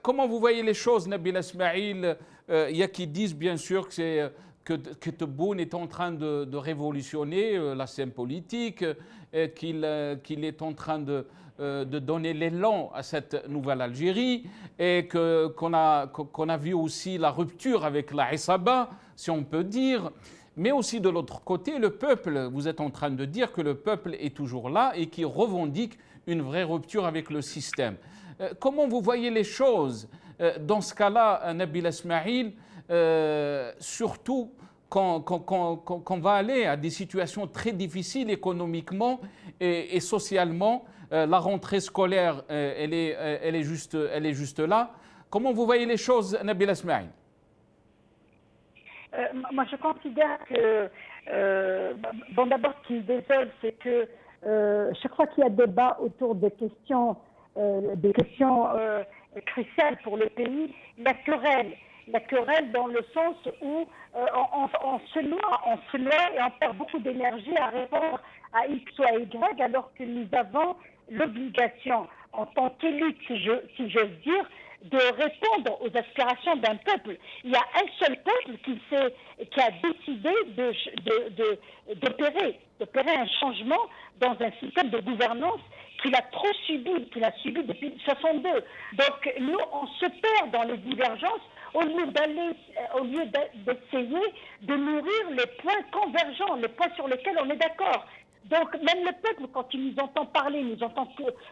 Comment vous voyez les choses, Nabil Ismail? Il y a qui disent bien sûr que Tebboune est en train de révolutionner la scène politique, qu'il est en train de donner l'élan à cette nouvelle Algérie et qu'on a vu aussi la rupture avec la Issaba, si on peut dire. Mais aussi de l'autre côté, le peuple, vous êtes en train de dire que le peuple est toujours là et qui revendique une vraie rupture avec le système. Comment vous voyez les choses dans ce cas-là, Nabil Ismail, surtout quand on va aller à des situations très difficiles économiquement et socialement? La rentrée scolaire, elle est juste là. Comment vous voyez les choses, Nabil Ismail? Moi, je considère que, d'abord, ce qui me désole, c'est que chaque fois qu'il y a débat autour des questions cruciales pour le pays, la querelle dans le sens où on se noie et on perd beaucoup d'énergie à répondre à X ou à Y, alors que nous avons l'obligation, en tant qu'élite, si j'ose dire, de répondre aux aspirations d'un peuple. Il y a un seul peuple qui a décidé d'opérer un changement dans un système de gouvernance qu'il a subi depuis 1962. Donc nous, on se perd dans les divergences au lieu d'essayer de nourrir les points convergents, les points sur lesquels on est d'accord. Donc, même le peuple, quand il nous entend parler, nous entend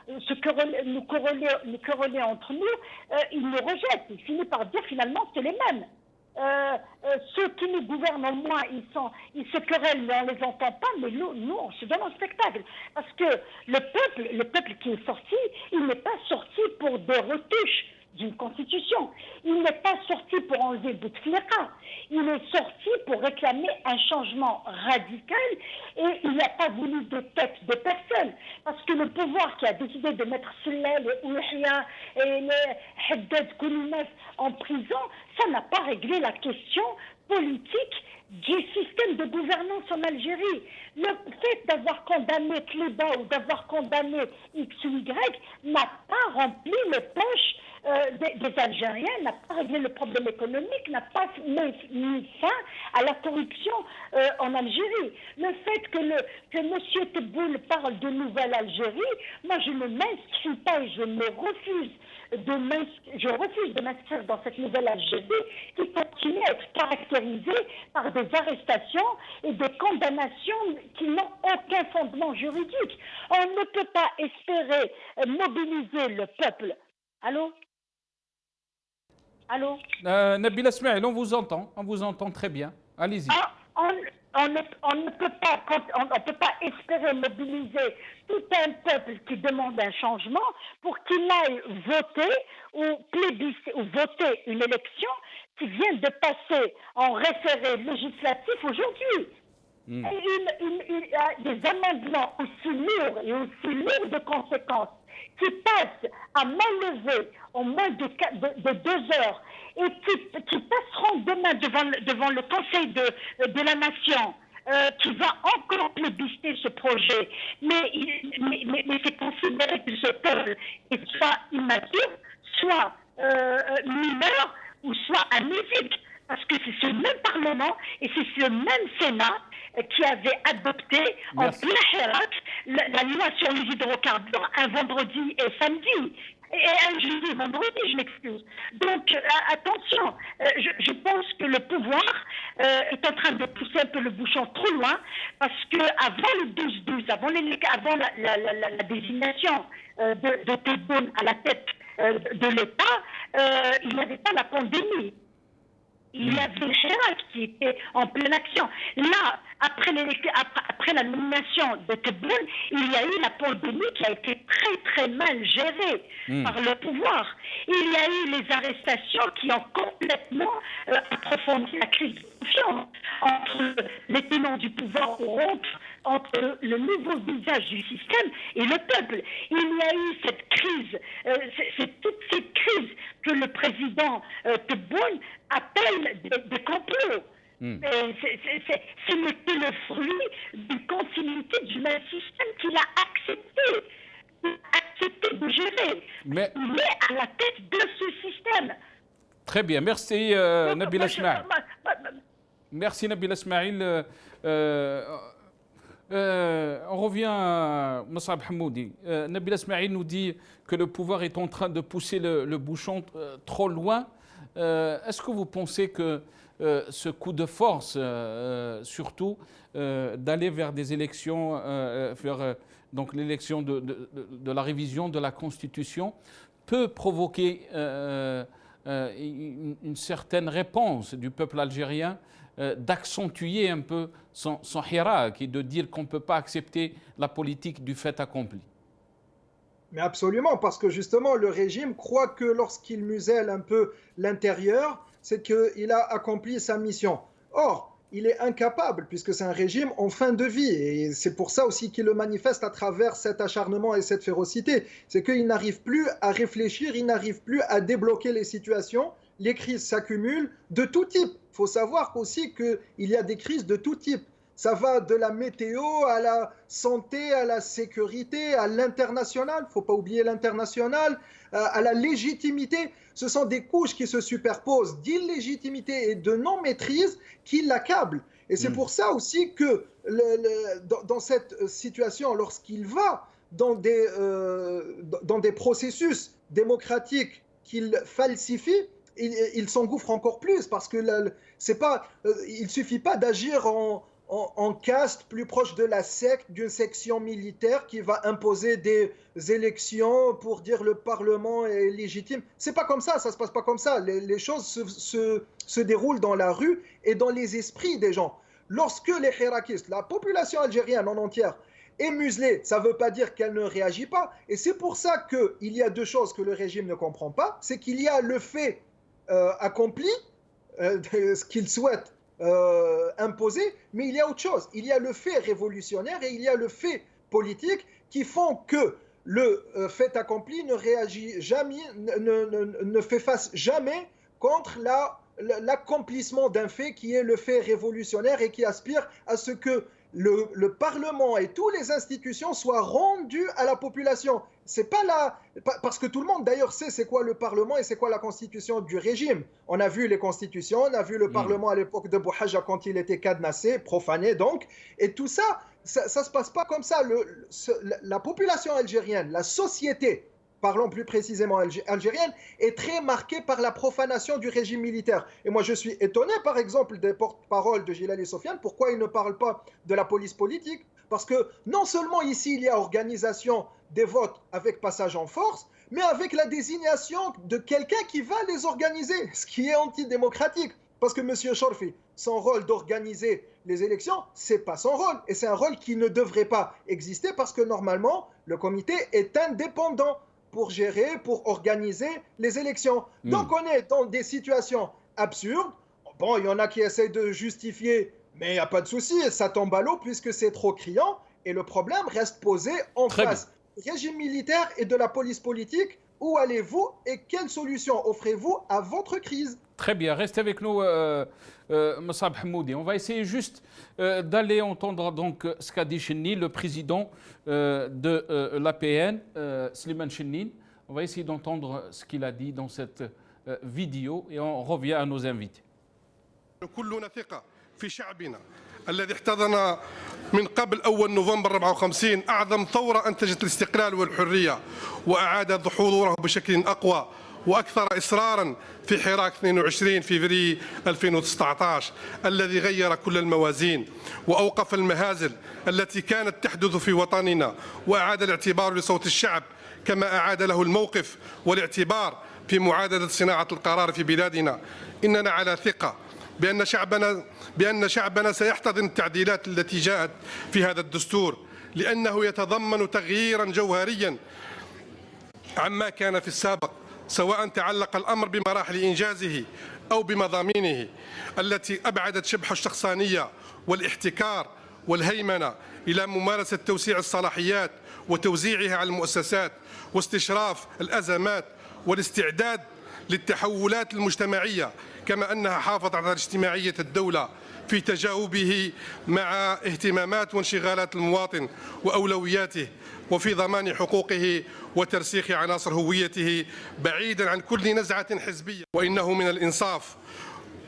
nous quereller entre nous, il nous rejette. Il finit par dire finalement c'est les mêmes. Ceux qui nous gouvernent au moins, ils se querellent, mais on ne les entend pas, mais nous, on se donne un spectacle. Parce que le peuple qui est sorti, il n'est pas sorti pour des retouches d'une constitution. Il n'est pas sorti pour enlever Bouteflika. Il est sorti pour réclamer un changement radical et il n'a pas voulu de tête de personne. Parce que le pouvoir qui a décidé de mettre Sellal et Ouhia et les Haddad Koulinef en prison, ça n'a pas réglé la question politique du système de gouvernance en Algérie. Le fait d'avoir condamné Tléba ou d'avoir condamné X ou Y n'a pas rempli les poches des Algériens, n'a pas réglé le problème économique, n'a pas mis fin à la corruption en Algérie. Le fait que M. Tebboune parle de nouvelle Algérie, moi je ne m'inscris pas et je refuse de m'inscrire dans cette nouvelle Algérie qui continue à être caractérisée par des arrestations et des condamnations qui n'ont aucun fondement juridique. On ne peut pas espérer mobiliser le peuple. Allô? Nabil Ismail, on vous entend très bien. Allez-y. On ne peut pas espérer mobiliser tout un peuple qui demande un changement pour qu'il aille voter ou plébisciter ou voter une élection qui vient de passer en référé législatif aujourd'hui. Il y a des amendements aussi lourds et aussi lourds de conséquences qui passent à main levée en moins de 2 heures et qui passeront demain devant le Conseil de la Nation, qui va encore plébisciter ce projet. Mais c'est considéré que ce peuple est soit immature, soit mineur, ou soit amnésique. Parce que c'est ce même Parlement et c'est ce même Sénat qui avait adopté en Merci. plein Hirak la loi sur les hydrocarbures un vendredi et samedi. Et un jeudi, vendredi, je m'excuse. Donc, attention, je pense que le pouvoir est en train de pousser un peu le bouchon trop loin, parce que avant le 12-12, avant la désignation de Tebboune à la tête de l'État, il n'y avait pas la pandémie. Il y avait le Hirak qui était en pleine action. Là, après la nomination de Tebboune, il y a eu la pandémie qui a été très très mal gérée par le pouvoir. Il y a eu les arrestations qui ont complètement approfondi la crise de confiance entre les tenants du pouvoir ou entre le nouveau visage du système et le peuple. Il y a eu cette crise, c'est toute cette crise que le président Tebboune appelle des complots. Ce n'est que le fruit d'une continuité du même système qu'il a accepté de gérer. Mais, il est à la tête de ce système. très bien, merci Nabil Ismail. Merci Nabil Ismail. On revient à Moussab Hamoudi. Nabil Ismail nous dit que le pouvoir est en train de pousser le bouchon trop loin. Est-ce que vous pensez que ce coup de force, surtout d'aller vers des élections, vers donc l'élection de la révision de la Constitution, peut provoquer une certaine réponse du peuple algérien, d'accentuer un peu son hirak et de dire qu'on ne peut pas accepter la politique du fait accompli? Mais absolument, parce que justement, le régime croit que lorsqu'il muselle un peu l'intérieur, c'est qu'il a accompli sa mission. Or, il est incapable, puisque c'est un régime en fin de vie. Et c'est pour ça aussi qu'il le manifeste à travers cet acharnement et cette férocité. C'est qu'il n'arrive plus à réfléchir, il n'arrive plus à débloquer les situations. Les crises s'accumulent de tout type. Il faut savoir aussi qu'il y a des crises de tout type. Ça va de la météo à la santé, à la sécurité, à l'international, il ne faut pas oublier l'international, à la légitimité. Ce sont des couches qui se superposent d'illégitimité et de non-maîtrise qui l'accablent. Et c'est pour ça aussi que dans cette situation, lorsqu'il va dans des processus démocratiques qu'il falsifie, il s'engouffre encore plus, parce que il ne suffit pas d'agir en caste, plus proche de la secte, d'une section militaire qui va imposer des élections pour dire le Parlement est légitime. C'est pas comme ça se passe pas comme ça. Les choses se déroulent dans la rue et dans les esprits des gens. Lorsque les hirakistes, la population algérienne en entière, est muselée, ça ne veut pas dire qu'elle ne réagit pas. Et c'est pour ça qu'il y a deux choses que le régime ne comprend pas. C'est qu'il y a le fait accompli, ce qu'il souhaite imposé, mais il y a autre chose. Il y a le fait révolutionnaire et il y a le fait politique qui font que le fait accompli ne réagit jamais, ne fait face jamais contre l'accomplissement d'un fait qui est le fait révolutionnaire et qui aspire à ce que le Parlement et toutes les institutions soient rendues à la population. C'est pas parce que tout le monde d'ailleurs sait c'est quoi le Parlement et c'est quoi la constitution du régime. On a vu les constitutions, on a vu le Parlement à l'époque de Bouhaja quand il était cadenassé, profané donc, et tout ça se passe pas comme ça. La population algérienne, la société, parlons plus précisément algérienne, est très marquée par la profanation du régime militaire. Et moi, je suis étonné, par exemple, des porte-paroles de Gilal et Sofiane, pourquoi ils ne parlent pas de la police politique? Parce que non seulement ici, il y a organisation des votes avec passage en force, mais avec la désignation de quelqu'un qui va les organiser, ce qui est antidémocratique. Parce que M. Chorfi, son rôle d'organiser les élections, c'est pas son rôle. Et c'est un rôle qui ne devrait pas exister parce que normalement, le comité est indépendant pour gérer, pour organiser les élections. Donc on est dans des situations absurdes. Bon, il y en a qui essayent de justifier, mais il n'y a pas de souci, ça tombe à l'eau puisque c'est trop criant. Et le problème reste posé en face du régime militaire et de la police politique. Où allez-vous et quelle solution offrez-vous à votre crise? Très bien, restez avec nous, Moussab Hamoudi. On va essayer juste d'aller entendre donc ce qu'a dit Chenni, le président de l'APN, Slimane Chenni. On va essayer d'entendre ce qu'il a dit dans cette vidéo et on revient à nos invités. الذي احتضن من قبل أول نوفمبر 54 أعظم ثورة أنتجت الاستقلال والحرية، وأعاد حضوره بشكل أقوى وأكثر إصرارا في حراك 22 فبراير 2019 الذي غير كل الموازين وأوقف المهازل التي كانت تحدث في وطننا، وأعاد الاعتبار لصوت الشعب كما أعاد له الموقف والاعتبار في معادلة صناعة القرار في بلادنا. إننا على ثقة بأن شعبنا سيحتضن التعديلات التي جاءت في هذا الدستور، لأنه يتضمن تغييرا جوهريا عما كان في السابق، سواء تعلق الأمر بمراحل إنجازه أو بمضامينه التي أبعدت شبح الشخصانية والاحتكار والهيمنة إلى ممارسة توسيع الصلاحيات وتوزيعها على المؤسسات واستشراف الأزمات والاستعداد للتحولات المجتمعية، كما أنها حافظت على اجتماعية الدولة في تجاوبه مع اهتمامات وانشغالات المواطن وأولوياته، وفي ضمان حقوقه وترسيخ عناصر هويته بعيدا عن كل نزعة حزبية. وإنه من الإنصاف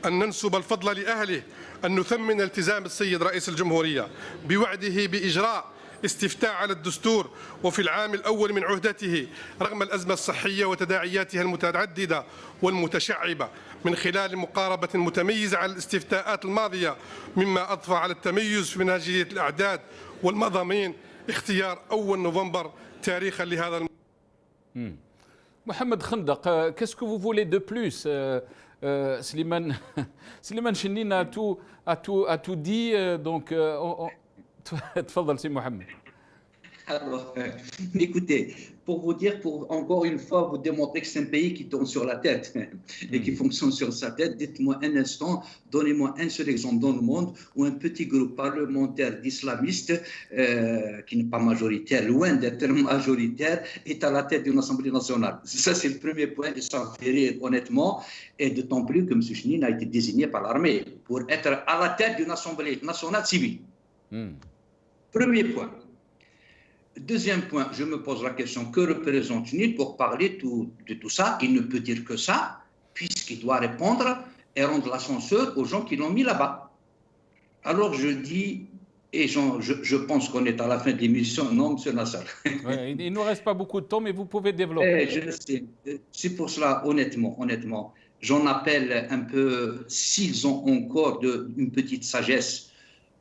أن ننسب الفضل لأهله، أن نثمن التزام السيد رئيس الجمهورية بوعده بإجراء استفتاء على الدستور وفي العام الأول من عهدته رغم الأزمة الصحية وتداعياتها المتعددة والمتشعبة، من خلال مقاربة متميزة على الاستفتاءات الماضية، مما أضفى على التميز في منهجية الأعداد والمضامين اختيار أول نوفمبر تاريخا لهذا محمد خندق, qu'est-ce que vous voulez de plus? Slimane Chenine a tout dit, donc تفضل سي محمد. Alors, écoutez, pour vous dire, pour encore une fois vous démontrer que c'est un pays qui tourne sur la tête et qui fonctionne sur sa tête, dites-moi un instant, donnez-moi un seul exemple dans le monde où un petit groupe parlementaire d'islamistes, qui n'est pas majoritaire, loin d'être majoritaire, est à la tête d'une Assemblée nationale. Ça, c'est le premier point, et ça fait rire honnêtement, et d'autant plus que M. Chenine a été désigné par l'armée pour être à la tête d'une Assemblée nationale civile. Premier point. Deuxième point, je me pose la question, que représente UNIT pour parler de tout ça? Il ne peut dire que ça, puisqu'il doit répondre et rendre l'ascenseur aux gens qui l'ont mis là-bas. Alors je dis, et je pense qu'on est à la fin de l'émission, non, M. Nassar? Ouais, il ne nous reste pas beaucoup de temps, mais vous pouvez développer. Je le sais. C'est pour cela, honnêtement, j'en appelle un peu, s'ils ont encore une petite sagesse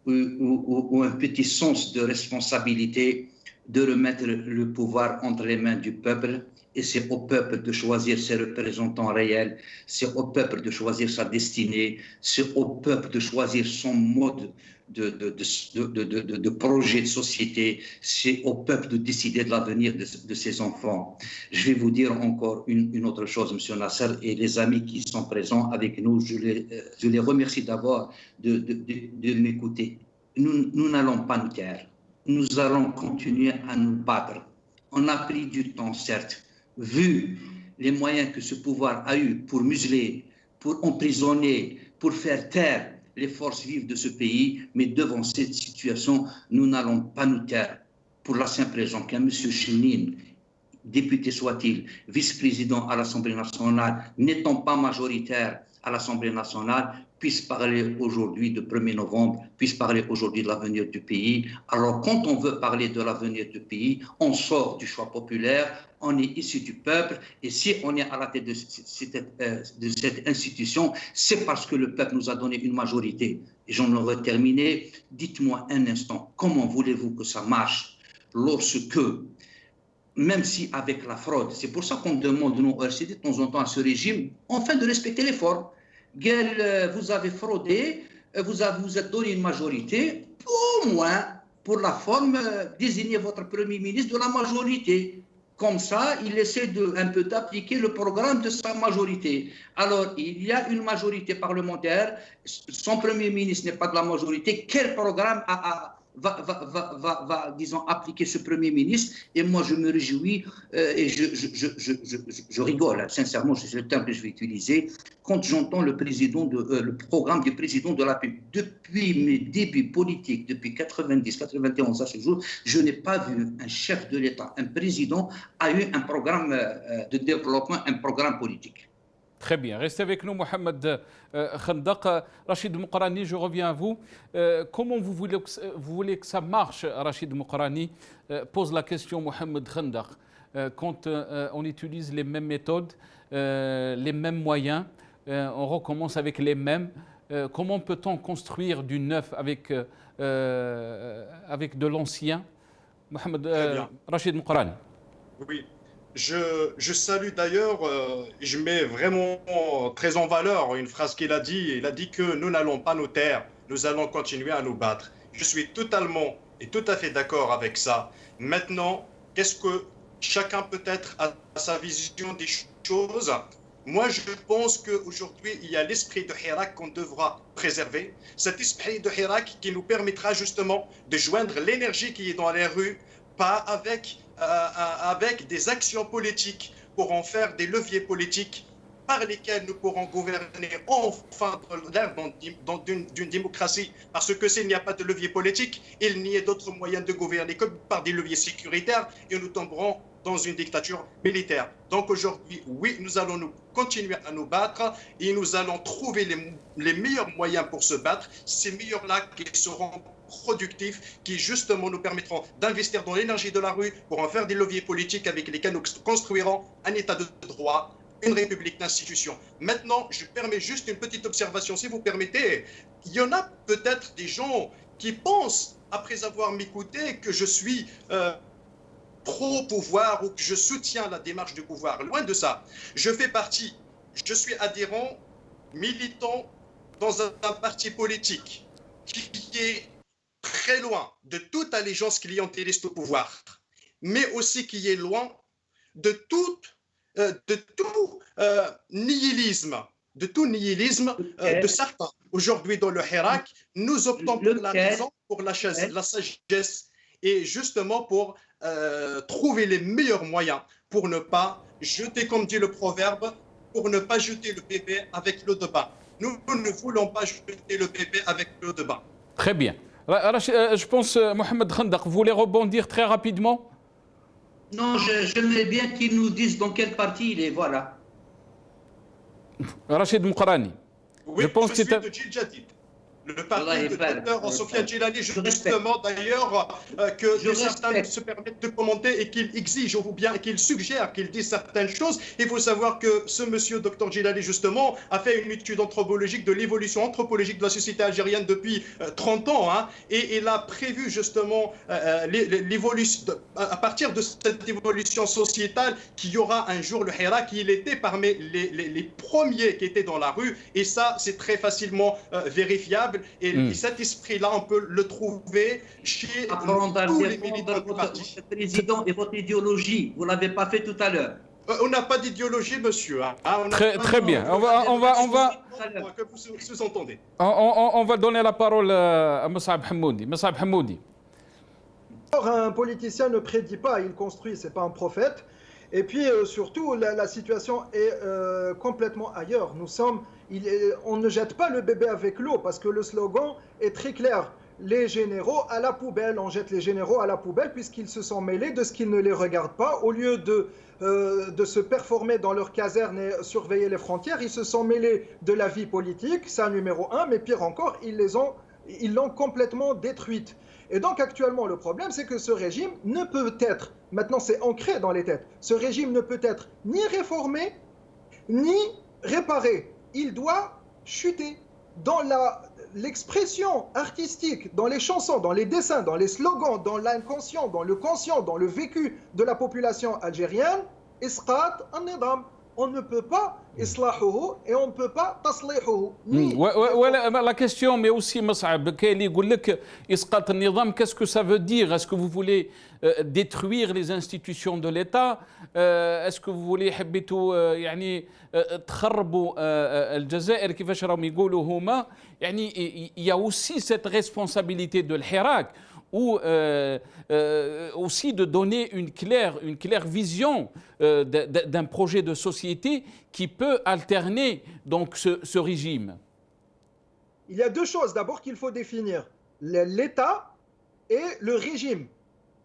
ou un petit sens de responsabilité, de remettre le pouvoir entre les mains du peuple, et c'est au peuple de choisir ses représentants réels, c'est au peuple de choisir sa destinée, c'est au peuple de choisir son mode de projet de société, c'est au peuple de décider de l'avenir de ses enfants. Je vais vous dire encore une autre chose, M. Nasser, et les amis qui sont présents avec nous, je les remercie d'abord de m'écouter. Nous n'allons pas nous taire. Nous allons continuer à nous battre. On a pris du temps, certes, vu les moyens que ce pouvoir a eu pour museler, pour emprisonner, pour faire taire les forces vives de ce pays, mais devant cette situation, nous n'allons pas nous taire. Pour la simple raison qu'un M. Chenine, député soit-il, vice-président à l'Assemblée nationale, n'étant pas majoritaire à l'Assemblée nationale, puisse parler aujourd'hui de 1er novembre, puisse parler aujourd'hui de l'avenir du pays. Alors, quand on veut parler de l'avenir du pays, on sort du choix populaire, on est issu du peuple, et si on est à la tête de cette institution, c'est parce que le peuple nous a donné une majorité. Et j'en aurais terminé. Dites-moi un instant, comment voulez-vous que ça marche lorsque, même si avec la fraude, c'est pour ça qu'on demande, nous, RCD, de temps en temps à ce régime, enfin de respecter les formes. Vous avez fraudé, vous êtes donné une majorité, au moins, pour la forme, désignez votre Premier ministre de la majorité. Comme ça, il essaie un peu d'appliquer le programme de sa majorité. Alors, il y a une majorité parlementaire, son Premier ministre n'est pas de la majorité, quel programme va, disons, appliquer ce Premier ministre? Et moi, je me réjouis et je rigole, sincèrement, c'est le terme que je vais utiliser, quand j'entends le programme du président de la République. Depuis mes débuts politiques, depuis 90, 91 à ce jour, je n'ai pas vu un chef de l'État, un président, a eu un programme de développement, un programme politique. Très bien. Restez avec nous, Mohamed Khandaq. Rachid Moukrani, je reviens à vous. Comment vous voulez que ça marche, Rachid Moukrani? Pose la question Mohamed Khandaq. Quand on utilise les mêmes méthodes, les mêmes moyens, on recommence avec les mêmes. Comment peut-on construire du neuf avec de l'ancien? Mohamed Rachid Moukrani. Oui. Je salue d'ailleurs, je mets vraiment très en valeur une phrase qu'il a dit. Il a dit que nous n'allons pas nous taire, nous allons continuer à nous battre. Je suis totalement et tout à fait d'accord avec ça. Maintenant, qu'est-ce que chacun peut-être a sa vision des choses? Moi, je pense qu'aujourd'hui, il y a l'esprit de Hirak qu'on devra préserver. Cet esprit de Hirak qui nous permettra justement de joindre l'énergie qui est dans les rues, pas avec des actions politiques pour en faire des leviers politiques par lesquels nous pourrons gouverner enfin dans l'ère d'une démocratie. Parce que s'il n'y a pas de levier politique, il n'y a d'autres moyens de gouverner que par des leviers sécuritaires et nous tomberons dans une dictature militaire. Donc aujourd'hui, oui, nous allons continuer à nous battre et nous allons trouver les meilleurs moyens pour se battre. Ces meilleurs-là qui seront productifs, qui justement nous permettront d'investir dans l'énergie de la rue pour en faire des leviers politiques avec lesquels nous construirons un état de droit, une république d'institutions. Maintenant, je permets juste une petite observation, si vous permettez. Il y en a peut-être des gens qui pensent, après avoir m'écouté, que je suis pro-pouvoir ou que je soutiens la démarche du pouvoir. Loin de ça. Je suis adhérent, militant dans un parti politique qui est très loin de toute allégeance clientéliste au pouvoir, mais aussi qui est loin de tout nihilisme, de certains. Aujourd'hui, dans le Hirak, nous optons pour la raison, pour la sagesse, et justement pour trouver les meilleurs moyens pour ne pas jeter, comme dit le proverbe, pour ne pas jeter le bébé avec l'eau de bain. Nous ne voulons pas jeter le bébé avec l'eau de bain. Très bien. Je pense, Mohamed Khandaq, vous voulez rebondir très rapidement? Non, j'aimerais bien qu'ils nous disent dans quel parti il est, voilà. Rachid Moukrani. Oui, je pense que suis de Jil Jadid. Le parti de Dr Sofiane Djilani, justement d'ailleurs, que certains se permettent de commenter et qu'il exige ou bien qu'il suggère qu'il dise certaines choses. Il faut savoir que ce monsieur Dr Djilani, justement, a fait une étude anthropologique de l'évolution anthropologique de la société algérienne depuis 30 ans. Hein, et il a prévu justement l'évolution, à partir de cette évolution sociétale, qu'il y aura un jour le Hirak, il était parmi les premiers qui étaient dans la rue. Et ça, c'est très facilement vérifiable. Et cet esprit-là, on peut le trouver chez tous les militants du parti. Votre président et votre idéologie, vous ne l'avez pas fait tout à l'heure. On n'a pas d'idéologie, monsieur. Hein. Très bien. On que vous sous-entendez. On va donner la parole à Moussab Hamoudi. Moussab Hamoudi. Un politicien ne prédit pas, il construit, ce n'est pas un prophète. Et puis surtout, la situation est complètement ailleurs. On ne jette pas le bébé avec l'eau parce que le slogan est très clair. Les généraux à la poubelle, on jette les généraux à la poubelle puisqu'ils se sont mêlés de ce qui ne les regarde pas. Au lieu de se performer dans leur caserne et surveiller les frontières, ils se sont mêlés de la vie politique, c'est un numéro 1, mais pire encore, ils l'ont complètement détruite. Et donc actuellement, le problème, c'est que ce régime ne peut être, maintenant c'est ancré dans les têtes, ce régime ne peut être ni réformé, ni réparé. Il doit chuter. Dans l'expression artistique, dans les chansons, dans les dessins, dans les slogans, dans l'inconscient, dans le conscient, dans le vécu de la population algérienne, isqat an-nidam. On ne peut pas islahuhu et on ne peut pas taslihuhu. La question, mais aussi, Moussab, isqat an-nidam, qu'est-ce que ça veut dire? Est-ce que vous voulez détruire les institutions de l'État? Est-ce que vous voulez يعني تخربوا الجزائر كيفاش راهم يقولوا هما؟ يعني il y a aussi cette responsabilité de l'Hirak ou aussi de donner une claire vision d'un projet de société qui peut alterner donc ce régime. Il y a deux choses d'abord qu'il faut définir, l'État et le régime.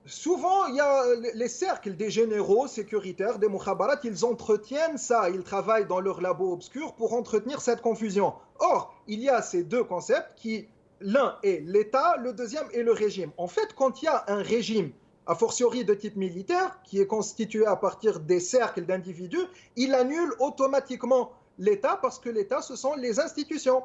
Souvent, il y a les cercles des généraux sécuritaires, des mukhabarat, ils entretiennent ça, ils travaillent dans leur labo obscur pour entretenir cette confusion. Or, il y a ces deux concepts qui, l'un est l'État, le deuxième est le régime. En fait, quand il y a un régime, a fortiori de type militaire, qui est constitué à partir des cercles d'individus, il annule automatiquement l'État parce que l'État, ce sont les institutions.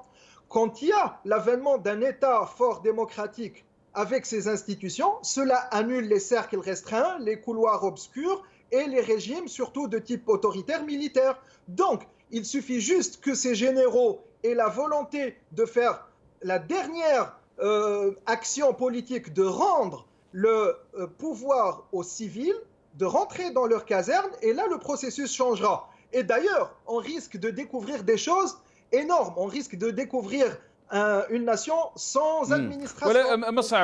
Quand il y a l'avènement d'un État fort démocratique avec ces institutions, cela annule les cercles restreints, les couloirs obscurs et les régimes, surtout de type autoritaire militaire. Donc, il suffit juste que ces généraux aient la volonté de faire la dernière action politique, de rendre le pouvoir aux civils, de rentrer dans leur caserne, et là, le processus changera. Et d'ailleurs, on risque de découvrir des choses énormes. On risque de découvrir une nation sans administration.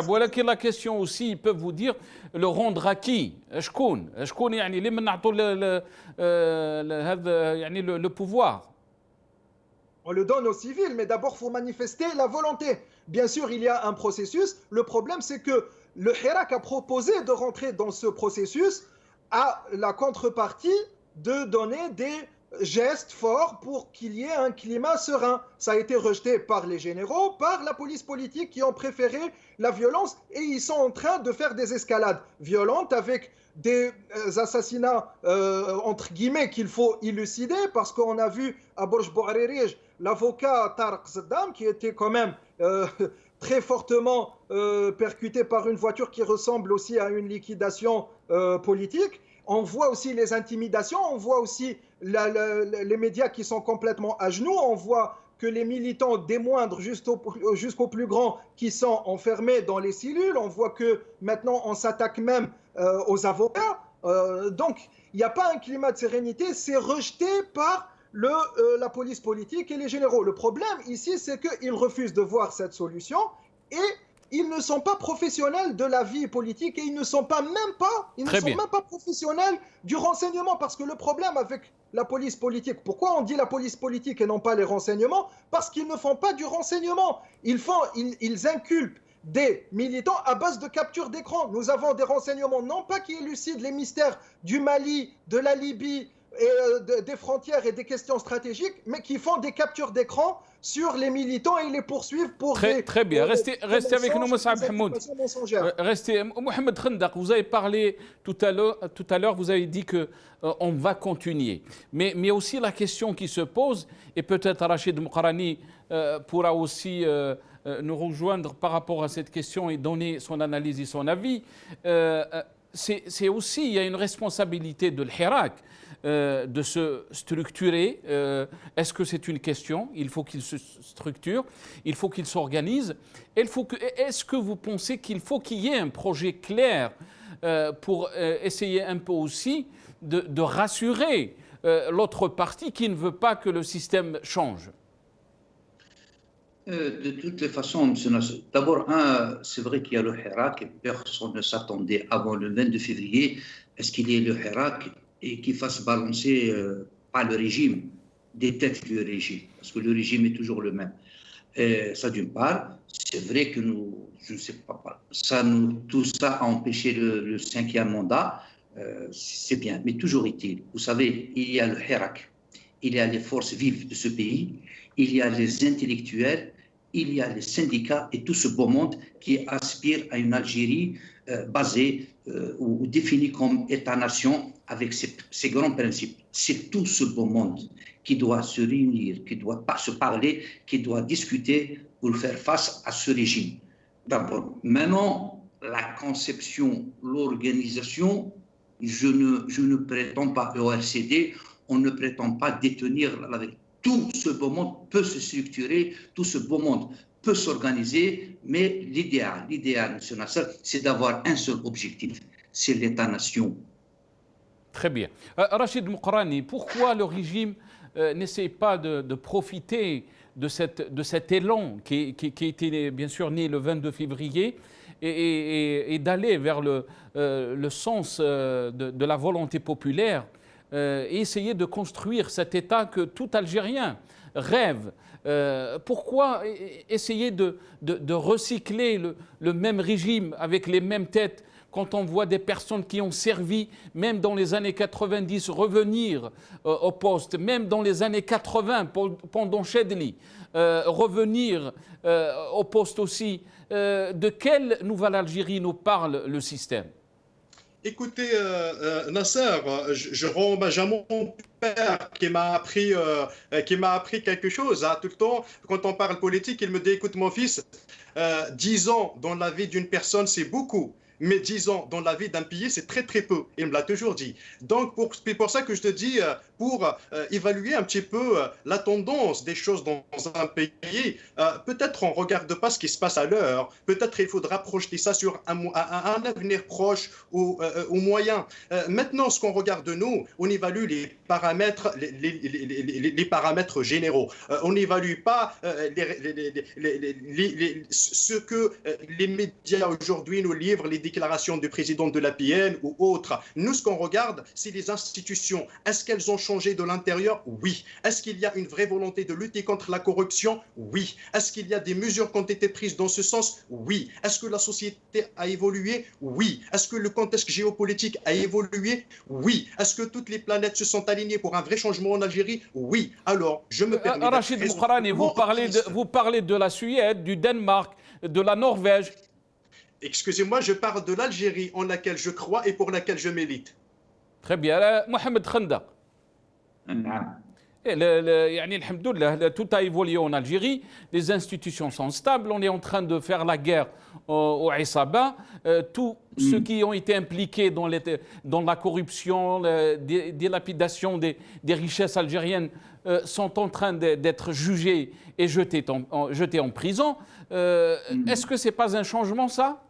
ولكن la question aussi, ils peuvent vous dire le rendre à qui شكون يعني لمن نعطوا هذا يعني le pouvoir. On le donne aux civils, mais d'abord, il faut manifester la volonté. Bien sûr, il y a un processus. Le problème, c'est que le Hirak a proposé de rentrer dans ce processus à la contrepartie de donner des gestes forts pour qu'il y ait un climat serein. Ça a été rejeté par les généraux, par la police politique qui ont préféré la violence et ils sont en train de faire des escalades violentes avec des assassinats entre guillemets qu'il faut élucider parce qu'on a vu à Borj Bouaririj l'avocat Tarek Saddam qui était quand même très fortement percuté par une voiture qui ressemble aussi à une liquidation politique. On voit aussi les intimidations, on voit aussi les médias qui sont complètement à genoux, on voit que les militants des moindres jusqu'aux plus grands qui sont enfermés dans les cellules, on voit que maintenant on s'attaque même aux avocats. Donc il n'y a pas un climat de sérénité, c'est rejeté par la police politique et les généraux. Le problème ici, c'est qu'ils refusent de voir cette solution et ils ne sont pas professionnels de la vie politique et ils ne sont même pas professionnels du renseignement parce que le problème avec la police politique, pourquoi on dit la police politique et non pas les renseignements? Parce qu'ils ne font pas du renseignement. Ils inculpent des militants à base de capture d'écran. Nous avons des renseignements non pas qui élucident les mystères du Mali, de la Libye, et des frontières et des questions stratégiques, mais qui font des captures d'écran sur les militants et les poursuivent pour très bien. Restez avec nous, Moussaab Hamoud. Restez. Mohamed Khandaq, vous avez parlé tout à l'heure, vous avez dit qu'on va continuer. Mais aussi la question qui se pose, et peut-être Rachid Moukarani pourra aussi nous rejoindre par rapport à cette question et donner son analyse et son avis, c'est aussi, il y a une responsabilité de l'Hirak de se structurer. Est-ce que c'est une question? Il faut qu'il se structure, il faut qu'il s'organise. Est-ce que vous pensez qu'il faut qu'il y ait un projet clair pour essayer un peu aussi de rassurer l'autre partie qui ne veut pas que le système change? De toutes les façons, M. Nasser, d'abord, c'est vrai qu'il y a le Hirak et personne ne s'attendait avant le 22 février à ce qu'il y ait le Hirak et qu'il fasse balancer par le régime, des têtes du régime, parce que le régime est toujours le même. Ça d'une part, c'est vrai que je ne sais pas, tout ça a empêché le 5e mandat, c'est bien, mais toujours est-il, vous savez, il y a le Hirak, il y a les forces vives de ce pays, il y a les intellectuels, il y a les syndicats et tout ce beau monde qui aspire à une Algérie basée ou définie comme État-nation avec ses grands principes. C'est tout ce beau monde qui doit se réunir, qui doit se parler, qui doit discuter pour faire face à ce régime. D'abord, maintenant, la conception, l'organisation, je ne prétends pas au RCD, on ne prétend pas détenir la vérité. Tout ce beau monde peut se structurer, tout ce beau monde peut s'organiser, mais l'idéal, M. Nasser, c'est d'avoir un seul objectif, c'est l'État-nation. Très bien. Rachid Moukarani, pourquoi le régime n'essaie pas de profiter de cet élan qui était bien sûr né le 22 février et d'aller vers le sens de la volonté populaire et essayer de construire cet État que tout Algérien rêve? Pourquoi essayer de recycler le même régime avec les mêmes têtes quand on voit des personnes qui ont servi, même dans les années 90, revenir au poste, même dans les années 80, pendant Chedli, revenir au poste aussi, de quelle nouvelle Algérie nous parle le système? Écoutez, Nasser, je rends hommage à mon père qui m'a appris quelque chose. Hein. Tout le temps, quand on parle politique, il me dit, écoute mon fils, 10 ans dans la vie d'une personne, c'est beaucoup. Mais 10 ans dans la vie d'un pays, c'est très très peu. Il me l'a toujours dit. Donc, c'est pour ça que je te dis, pour évaluer un petit peu la tendance des choses dans un pays, peut-être on ne regarde pas ce qui se passe à l'heure. Peut-être il faudra projeter ça sur un avenir proche ou moyen. Maintenant, ce qu'on regarde de nous, on évalue les paramètres, les paramètres généraux. On n'évalue pas ce que les médias aujourd'hui nous livrent, les déclaration du président de l'APN ou autre. Nous, ce qu'on regarde, c'est les institutions. Est-ce qu'elles ont changé de l'intérieur? Oui. Est-ce qu'il y a une vraie volonté de lutter contre la corruption? Oui. Est-ce qu'il y a des mesures qui ont été prises dans ce sens? Oui. Est-ce que la société a évolué? Oui. Est-ce que le contexte géopolitique a évolué? Oui. Est-ce que toutes les planètes se sont alignées pour un vrai changement en Algérie? Oui. Alors, je me permets... Rachid Moukrani, vous parlez de la Suède, du Danemark, de la Norvège. Excusez-moi, je parle de l'Algérie en laquelle je crois et pour laquelle je milite. Très bien. Mohamed Khandaq. Tout a évolué en Algérie, les institutions sont stables, on est en train de faire la guerre au Issaba. Tous ceux qui ont été impliqués dans la corruption, la dilapidation des richesses algériennes sont en train d'être jugés et jetés en prison. Est-ce que ce n'est pas un changement, ça?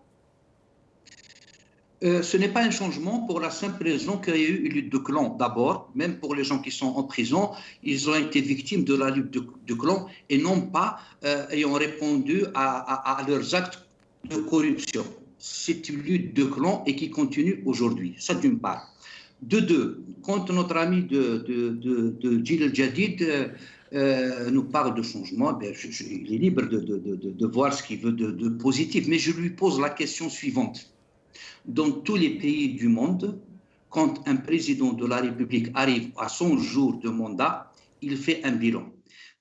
Ce n'est pas un changement pour la simple raison qu'il y a eu une lutte de clans d'abord, même pour les gens qui sont en prison, ils ont été victimes de la lutte de clans et non pas ayant répondu à leurs actes de corruption. C'est une lutte de clans et qui continue aujourd'hui, ça d'une part. De deux, quand notre ami de Gil El-Jadid nous parle de changement, il est libre de voir ce qu'il veut de positif, mais je lui pose la question suivante. Dans tous les pays du monde, quand un président de la République arrive à son jour de mandat, il fait un bilan.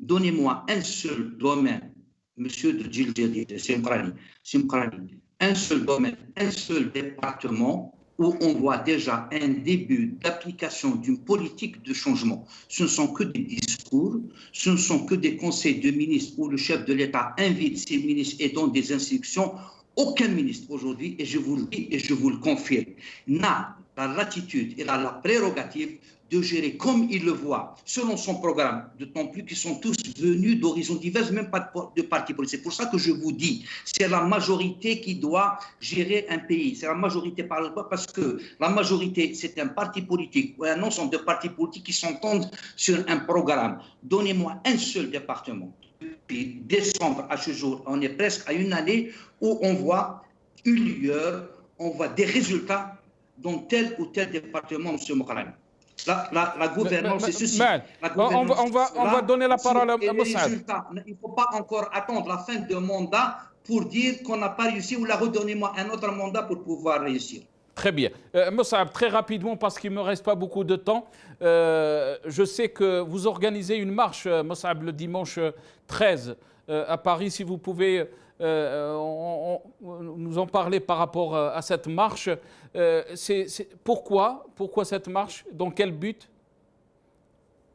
Donnez-moi un seul domaine, monsieur de Djildjadid, Simkrani, un seul domaine, un seul département où on voit déjà un début d'application d'une politique de changement. Ce ne sont que des discours, ce ne sont que des conseils de ministres où le chef de l'État invite ses ministres et donne des instructions. Aucun ministre aujourd'hui, et je vous le dis et je vous le confirme, n'a la latitude et la prérogative de gérer comme il le voit, selon son programme, d'autant plus qu'ils sont tous venus d'horizons divers, même pas de partis politiques. C'est pour ça que je vous dis, c'est la majorité qui doit gérer un pays. C'est la majorité parce que la majorité, c'est un parti politique ou un ensemble de partis politiques qui s'entendent sur un programme. Donnez-moi un seul département. Depuis décembre à ce jour, on est presque à une année où on voit une lueur, on voit des résultats dans tel ou tel département, M. Mokhran. La gouvernance, c'est ceci. On va donner la parole à Moussad. Il ne faut pas encore attendre la fin de mandat pour dire qu'on n'a pas réussi ou la redonnez-moi un autre mandat pour pouvoir réussir. Très bien. Moussab, très rapidement, parce qu'il ne me reste pas beaucoup de temps, je sais que vous organisez une marche, Moussab, le dimanche 13 à Paris. Si vous pouvez nous en parler par rapport à cette marche. Pourquoi cette marche? Dans quel but?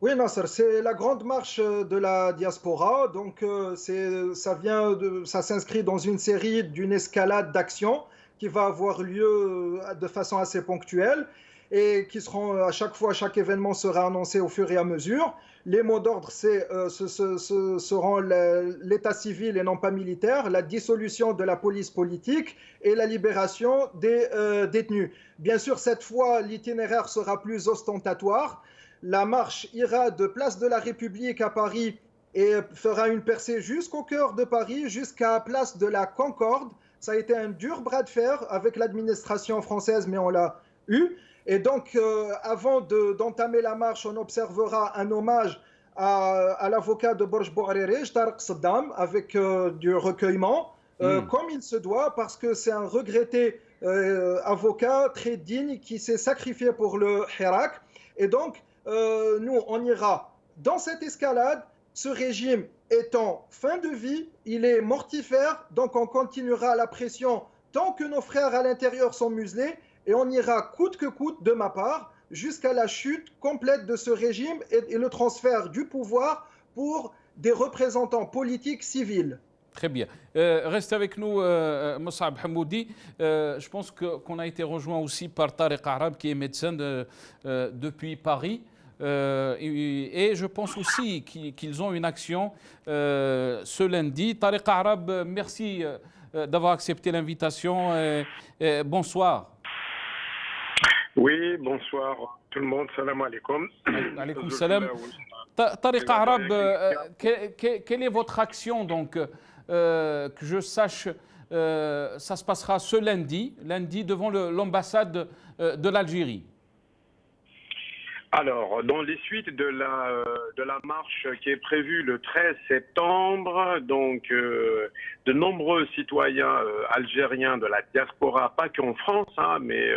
Oui, Nasser, c'est la grande marche de la diaspora. Donc, ça s'inscrit dans une série d'une escalade d'actions qui va avoir lieu de façon assez ponctuelle et qui seront à chaque fois, chaque événement sera annoncé au fur et à mesure. Les mots d'ordre seront l'état civil et non pas militaire, la dissolution de la police politique et la libération des détenus. Bien sûr, cette fois, l'itinéraire sera plus ostentatoire. La marche ira de Place de la République à Paris et fera une percée jusqu'au cœur de Paris, jusqu'à Place de la Concorde. Ça a été un dur bras de fer avec l'administration française, mais on l'a eu. Et donc, avant d'entamer la marche, on observera un hommage à l'avocat de Borj Bouarerij, Tariq Saddam, avec du recueillement, comme il se doit, parce que c'est un regretté avocat très digne qui s'est sacrifié pour le Hirak. Et donc, nous, on ira dans cette escalade. Ce régime est en fin de vie, il est mortifère, donc on continuera la pression tant que nos frères à l'intérieur sont muselés, et on ira coûte que coûte, de ma part, jusqu'à la chute complète de ce régime et le transfert du pouvoir pour des représentants politiques civils. Très bien. Reste avec nous, Moussab Hamoudi. Je pense qu'on a été rejoint aussi par Tariq Arab, qui est médecin depuis Paris. Et je pense aussi qu'ils ont une action ce lundi. Tariq Arab, merci d'avoir accepté l'invitation. Bonsoir. Oui, bonsoir tout le monde. Salam alaikum. Alaikum salam. Tariq Arab, quelle est votre action donc que je sache, ça se passera ce lundi devant l'ambassade de l'Algérie. Alors, dans les suites de la marche qui est prévue le 13 septembre, donc de nombreux citoyens algériens de la diaspora, pas qu'en France, hein, mais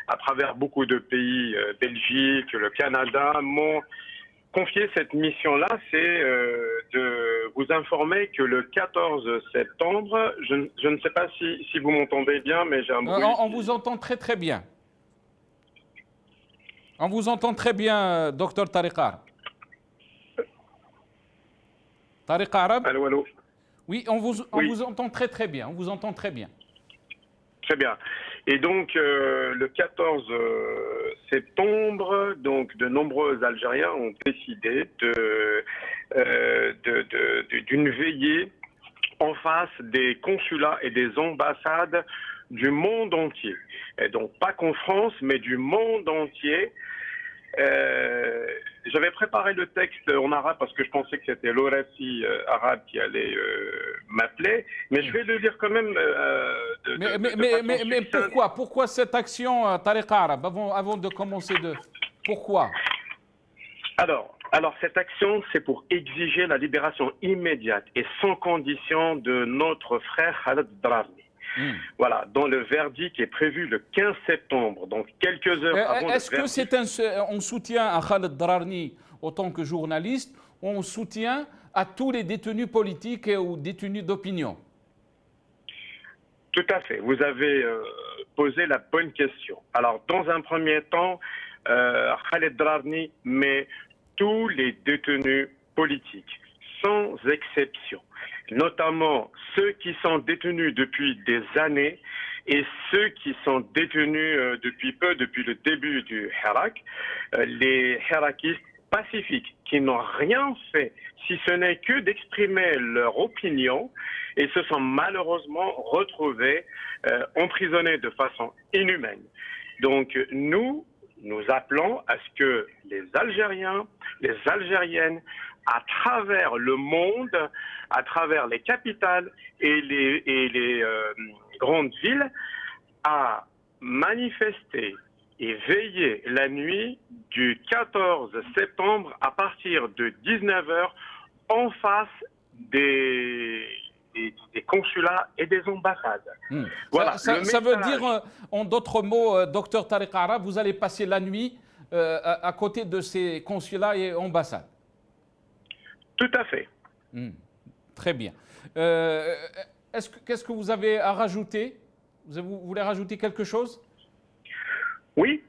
à travers beaucoup de pays, Belgique, le Canada, m'ont confié cette mission-là, c'est de vous informer que le 14 septembre, je ne sais pas si vous m'entendez bien, mais j'ai un bruit. On vous entend très très bien. On vous entend très bien, docteur Tariq Arab. Tariq Arab. Allô, allô. Oui, on vous entend très très bien. On vous entend très bien. Très bien. Et donc, le 14 septembre, donc, de nombreux Algériens ont décidé d'une veillée en face des consulats et des ambassades du monde entier. Et donc, pas qu'en France, mais du monde entier. J'avais préparé le texte en arabe parce que je pensais que c'était l'Orassi arabe qui allait m'appeler, mais je vais le lire quand même. Mais pourquoi cette action, Tariq Arab, avant de commencer Pourquoi? Alors, cette action, c'est pour exiger la libération immédiate et sans condition de notre frère Khaled Drarni. Voilà, dont le verdict est prévu le 15 septembre, donc quelques heures avant le verdict. Est-ce que c'est un soutien à Khaled Drarni en tant que journaliste, ou un soutien à tous les détenus politiques ou détenus d'opinion? Tout à fait, vous avez posé la bonne question. Alors, dans un premier temps, Khaled Drarni met tous les détenus politiques, sans exception, notamment ceux qui sont détenus depuis des années et ceux qui sont détenus depuis le début du Hirak, les Hirakistes pacifiques qui n'ont rien fait si ce n'est que d'exprimer leur opinion et se sont malheureusement retrouvés emprisonnés de façon inhumaine. Donc nous appelons à ce que les Algériens, les Algériennes, à travers le monde, à travers les capitales et les grandes villes, à manifester et veiller la nuit du 14 septembre à partir de 19h en face des consulats et des ambassades. Voilà, ça veut dire, en d'autres mots, docteur Tariq Arab, vous allez passer la nuit à côté de ces consulats et ambassades? Tout à fait. Très bien. Qu'est-ce que vous avez à rajouter? Vous voulez rajouter quelque chose? Oui.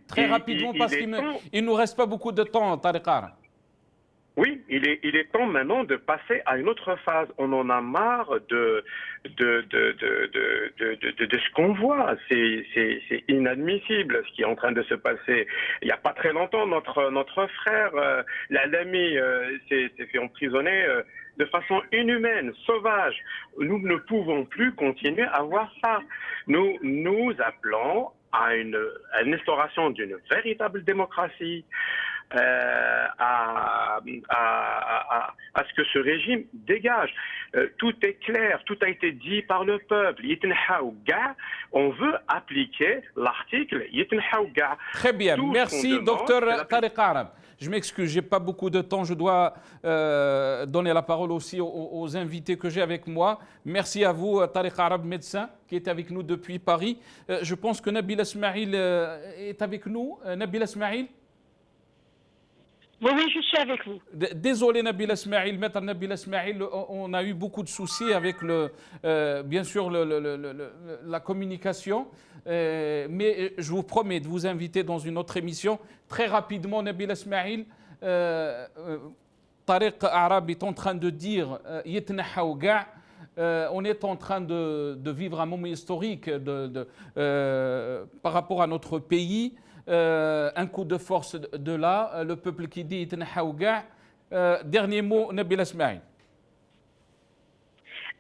Très rapidement, parce qu'il ne nous reste pas beaucoup de temps, Tariq Arab. Oui, il est temps maintenant de passer à une autre phase. On en a marre de ce qu'on voit. C'est inadmissible ce qui est en train de se passer. Il n'y a pas très longtemps, notre frère, l'ami, s'est fait emprisonner de façon inhumaine, sauvage. Nous ne pouvons plus continuer à voir ça. Nous appelons à une instauration d'une véritable démocratie, à ce que ce régime dégage. Tout est clair, tout a été dit par le peuple. On veut appliquer l'article. Très bien, merci docteur Tariq Arab. Je m'excuse, je n'ai pas beaucoup de temps, je dois donner la parole aussi aux invités que j'ai avec moi. Merci à vous, Tariq Arab, médecin, qui est avec nous depuis Paris. Je pense que Nabil Ismail est avec nous. Nabil Ismail? Oui, je suis avec vous. Désolé Nabil Ismail, maître Nabil Ismail, on a eu beaucoup de soucis avec bien sûr la communication, mais je vous promets de vous inviter dans une autre émission. Très rapidement, Nabil Ismail, Tariq Arab est en train de dire on est en train de vivre un moment historique par rapport à notre pays. Un coup de force de là, le peuple qui dit dernier mot, Nabil Ismail.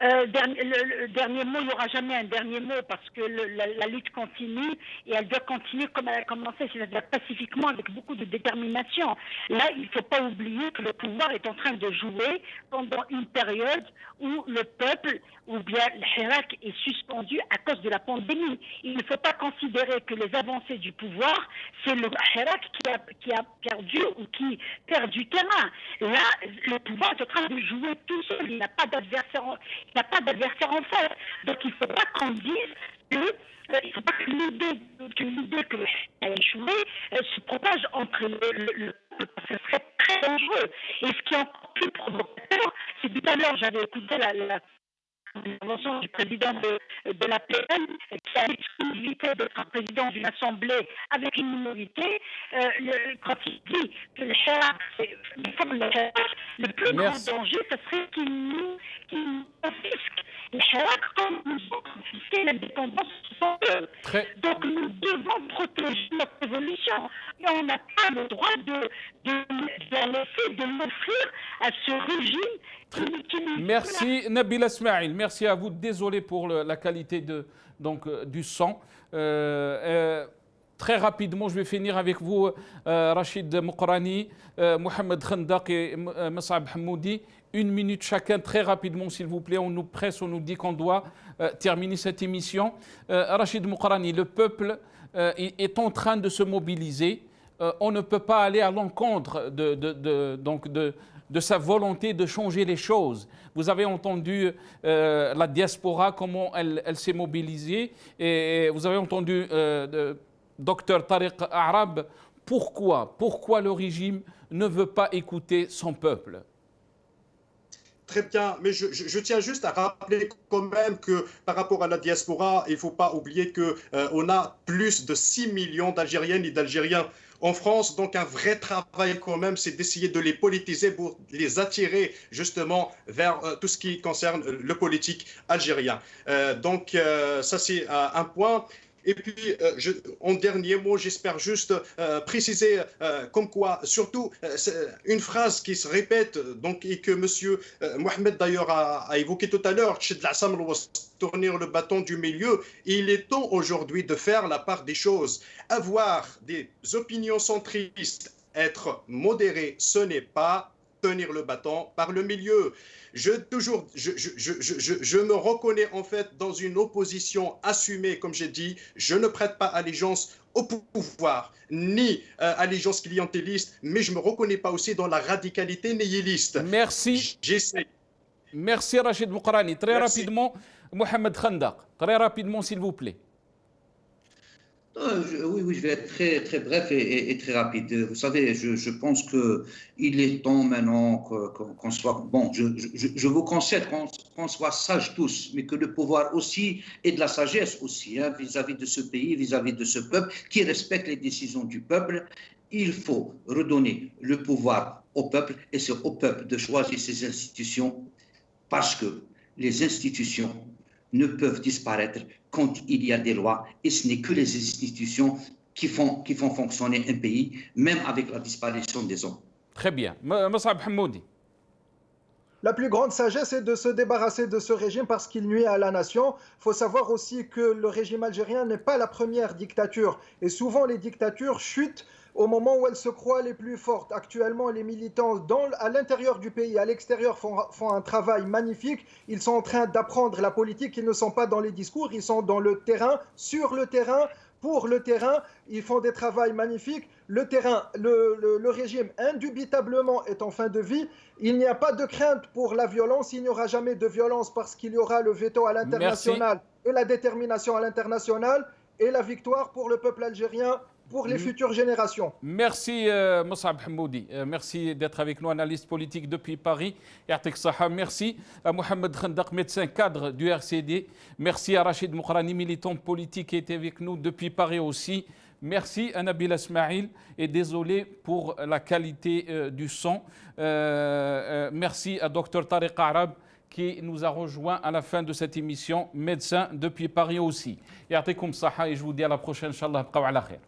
Le dernier mot, il n'y aura jamais un dernier mot parce que la lutte continue et elle doit continuer comme elle a commencé, c'est-à-dire pacifiquement avec beaucoup de détermination. Là, il ne faut pas oublier que le pouvoir est en train de jouer pendant une période où le peuple ou bien le Hirak est suspendu à cause de la pandémie. Il ne faut pas considérer que les avancées du pouvoir, c'est le Hirak qui a perdu ou qui perd du terrain. Là, le pouvoir est en train de jouer tout seul. Il n'a pas d'adversaire en face. Donc il ne faut pas qu'on dise que il ne faut pas que l'idée que le Hirak a échoué se propage entre le peuple. Ce serait très dangereux. Et ce qui est encore plus provocateur, c'est tout à l'heure, j'avais écouté l'intervention du président de la PN qui a l'exclusivité d'être un président d'une assemblée avec une minorité. Quand il dit que le Hirak, le plus grand danger, ce serait qu'il nous confisque le Hirak comme nous ont confisqué l'indépendance de son peuple. Donc nous devons protéger notre évolution. Et on n'a pas le droit de laisser, de l'offrir à ce régime. Merci Nabil Ismail, merci à vous. Désolé pour la qualité du son. Très rapidement, je vais finir avec vous, Rachid Moukrani, Mohamed Khandaq et Messab Hamoudi. 1 minute chacun, très rapidement, s'il vous plaît. On nous presse, on nous dit qu'on doit terminer cette émission. Rachid Moukrani, le peuple est en train de se mobiliser. On ne peut pas aller à l'encontre de sa volonté de changer les choses. Vous avez entendu la diaspora, comment elle s'est mobilisée, et vous avez entendu Dr Tariq Arab. Pourquoi le régime ne veut pas écouter son peuple? Très bien, mais je tiens juste à rappeler quand même que par rapport à la diaspora, il ne faut pas oublier qu'on a plus de 6 millions d'Algériennes et d'Algériens en France. Donc un vrai travail quand même, c'est d'essayer de les politiser pour les attirer justement vers tout ce qui concerne le politique algérien. Donc ça c'est un point. Et puis, en dernier mot, j'espère juste préciser comme quoi, surtout, une phrase qui se répète donc, et que M. Mohamed d'ailleurs a évoqué tout à l'heure, tourner le bâton du milieu. Et il est temps aujourd'hui de faire la part des choses. Avoir des opinions centristes, être modéré, ce n'est pas tenir le bâton par le milieu. Je me reconnais en fait dans une opposition assumée, comme j'ai dit. Je ne prête pas allégeance au pouvoir, ni allégeance clientéliste, mais je ne me reconnais pas aussi dans la radicalité nihiliste. Merci. J'essaie. Merci Rachid Moukrani. Très rapidement, Mohamed Khandaq. Très rapidement, s'il vous plaît. Oui, je vais être très, très bref et très rapide. Vous savez, je pense qu'il est temps maintenant qu'on soit... Bon, je vous concède qu'on soit sages tous, mais que le pouvoir aussi ait de la sagesse aussi vis-à-vis de ce pays, vis-à-vis de ce peuple, qui respecte les décisions du peuple. Il faut redonner le pouvoir au peuple et c'est au peuple de choisir ses institutions parce que les institutions ne peuvent disparaître quand il y a des lois et ce n'est que les institutions qui font fonctionner un pays, même avec la disparition des hommes. Très bien. Messab Hamoudi. La plus grande sagesse est de se débarrasser de ce régime parce qu'il nuit à la nation. Il faut savoir aussi que le régime algérien n'est pas la première dictature et souvent les dictatures chutent au moment où elles se croient les plus fortes. Actuellement, les militants à l'intérieur du pays, à l'extérieur, font un travail magnifique. Ils sont en train d'apprendre la politique. Ils ne sont pas dans les discours, ils sont dans le terrain, sur le terrain, pour le terrain. Ils font des travaux magnifiques. Le terrain, le régime, indubitablement, est en fin de vie. Il n'y a pas de crainte pour la violence. Il n'y aura jamais de violence parce qu'il y aura le veto à l'international et la détermination à l'international et la victoire pour le peuple algérien, pour les futures générations. Merci Moussab Hamoudi, merci d'être avec nous, analyste politique depuis Paris. Merci à Mohamed Khandaq, médecin cadre du RCD. Merci à Rachid Moukrani, militant politique qui était avec nous depuis Paris aussi. Merci à Nabil Ismail et désolé pour la qualité du son. Merci à Dr Tariq Arab qui nous a rejoint à la fin de cette émission, médecin depuis Paris aussi. Et je vous dis à la prochaine, Inch'Allah, bqaw ala khair.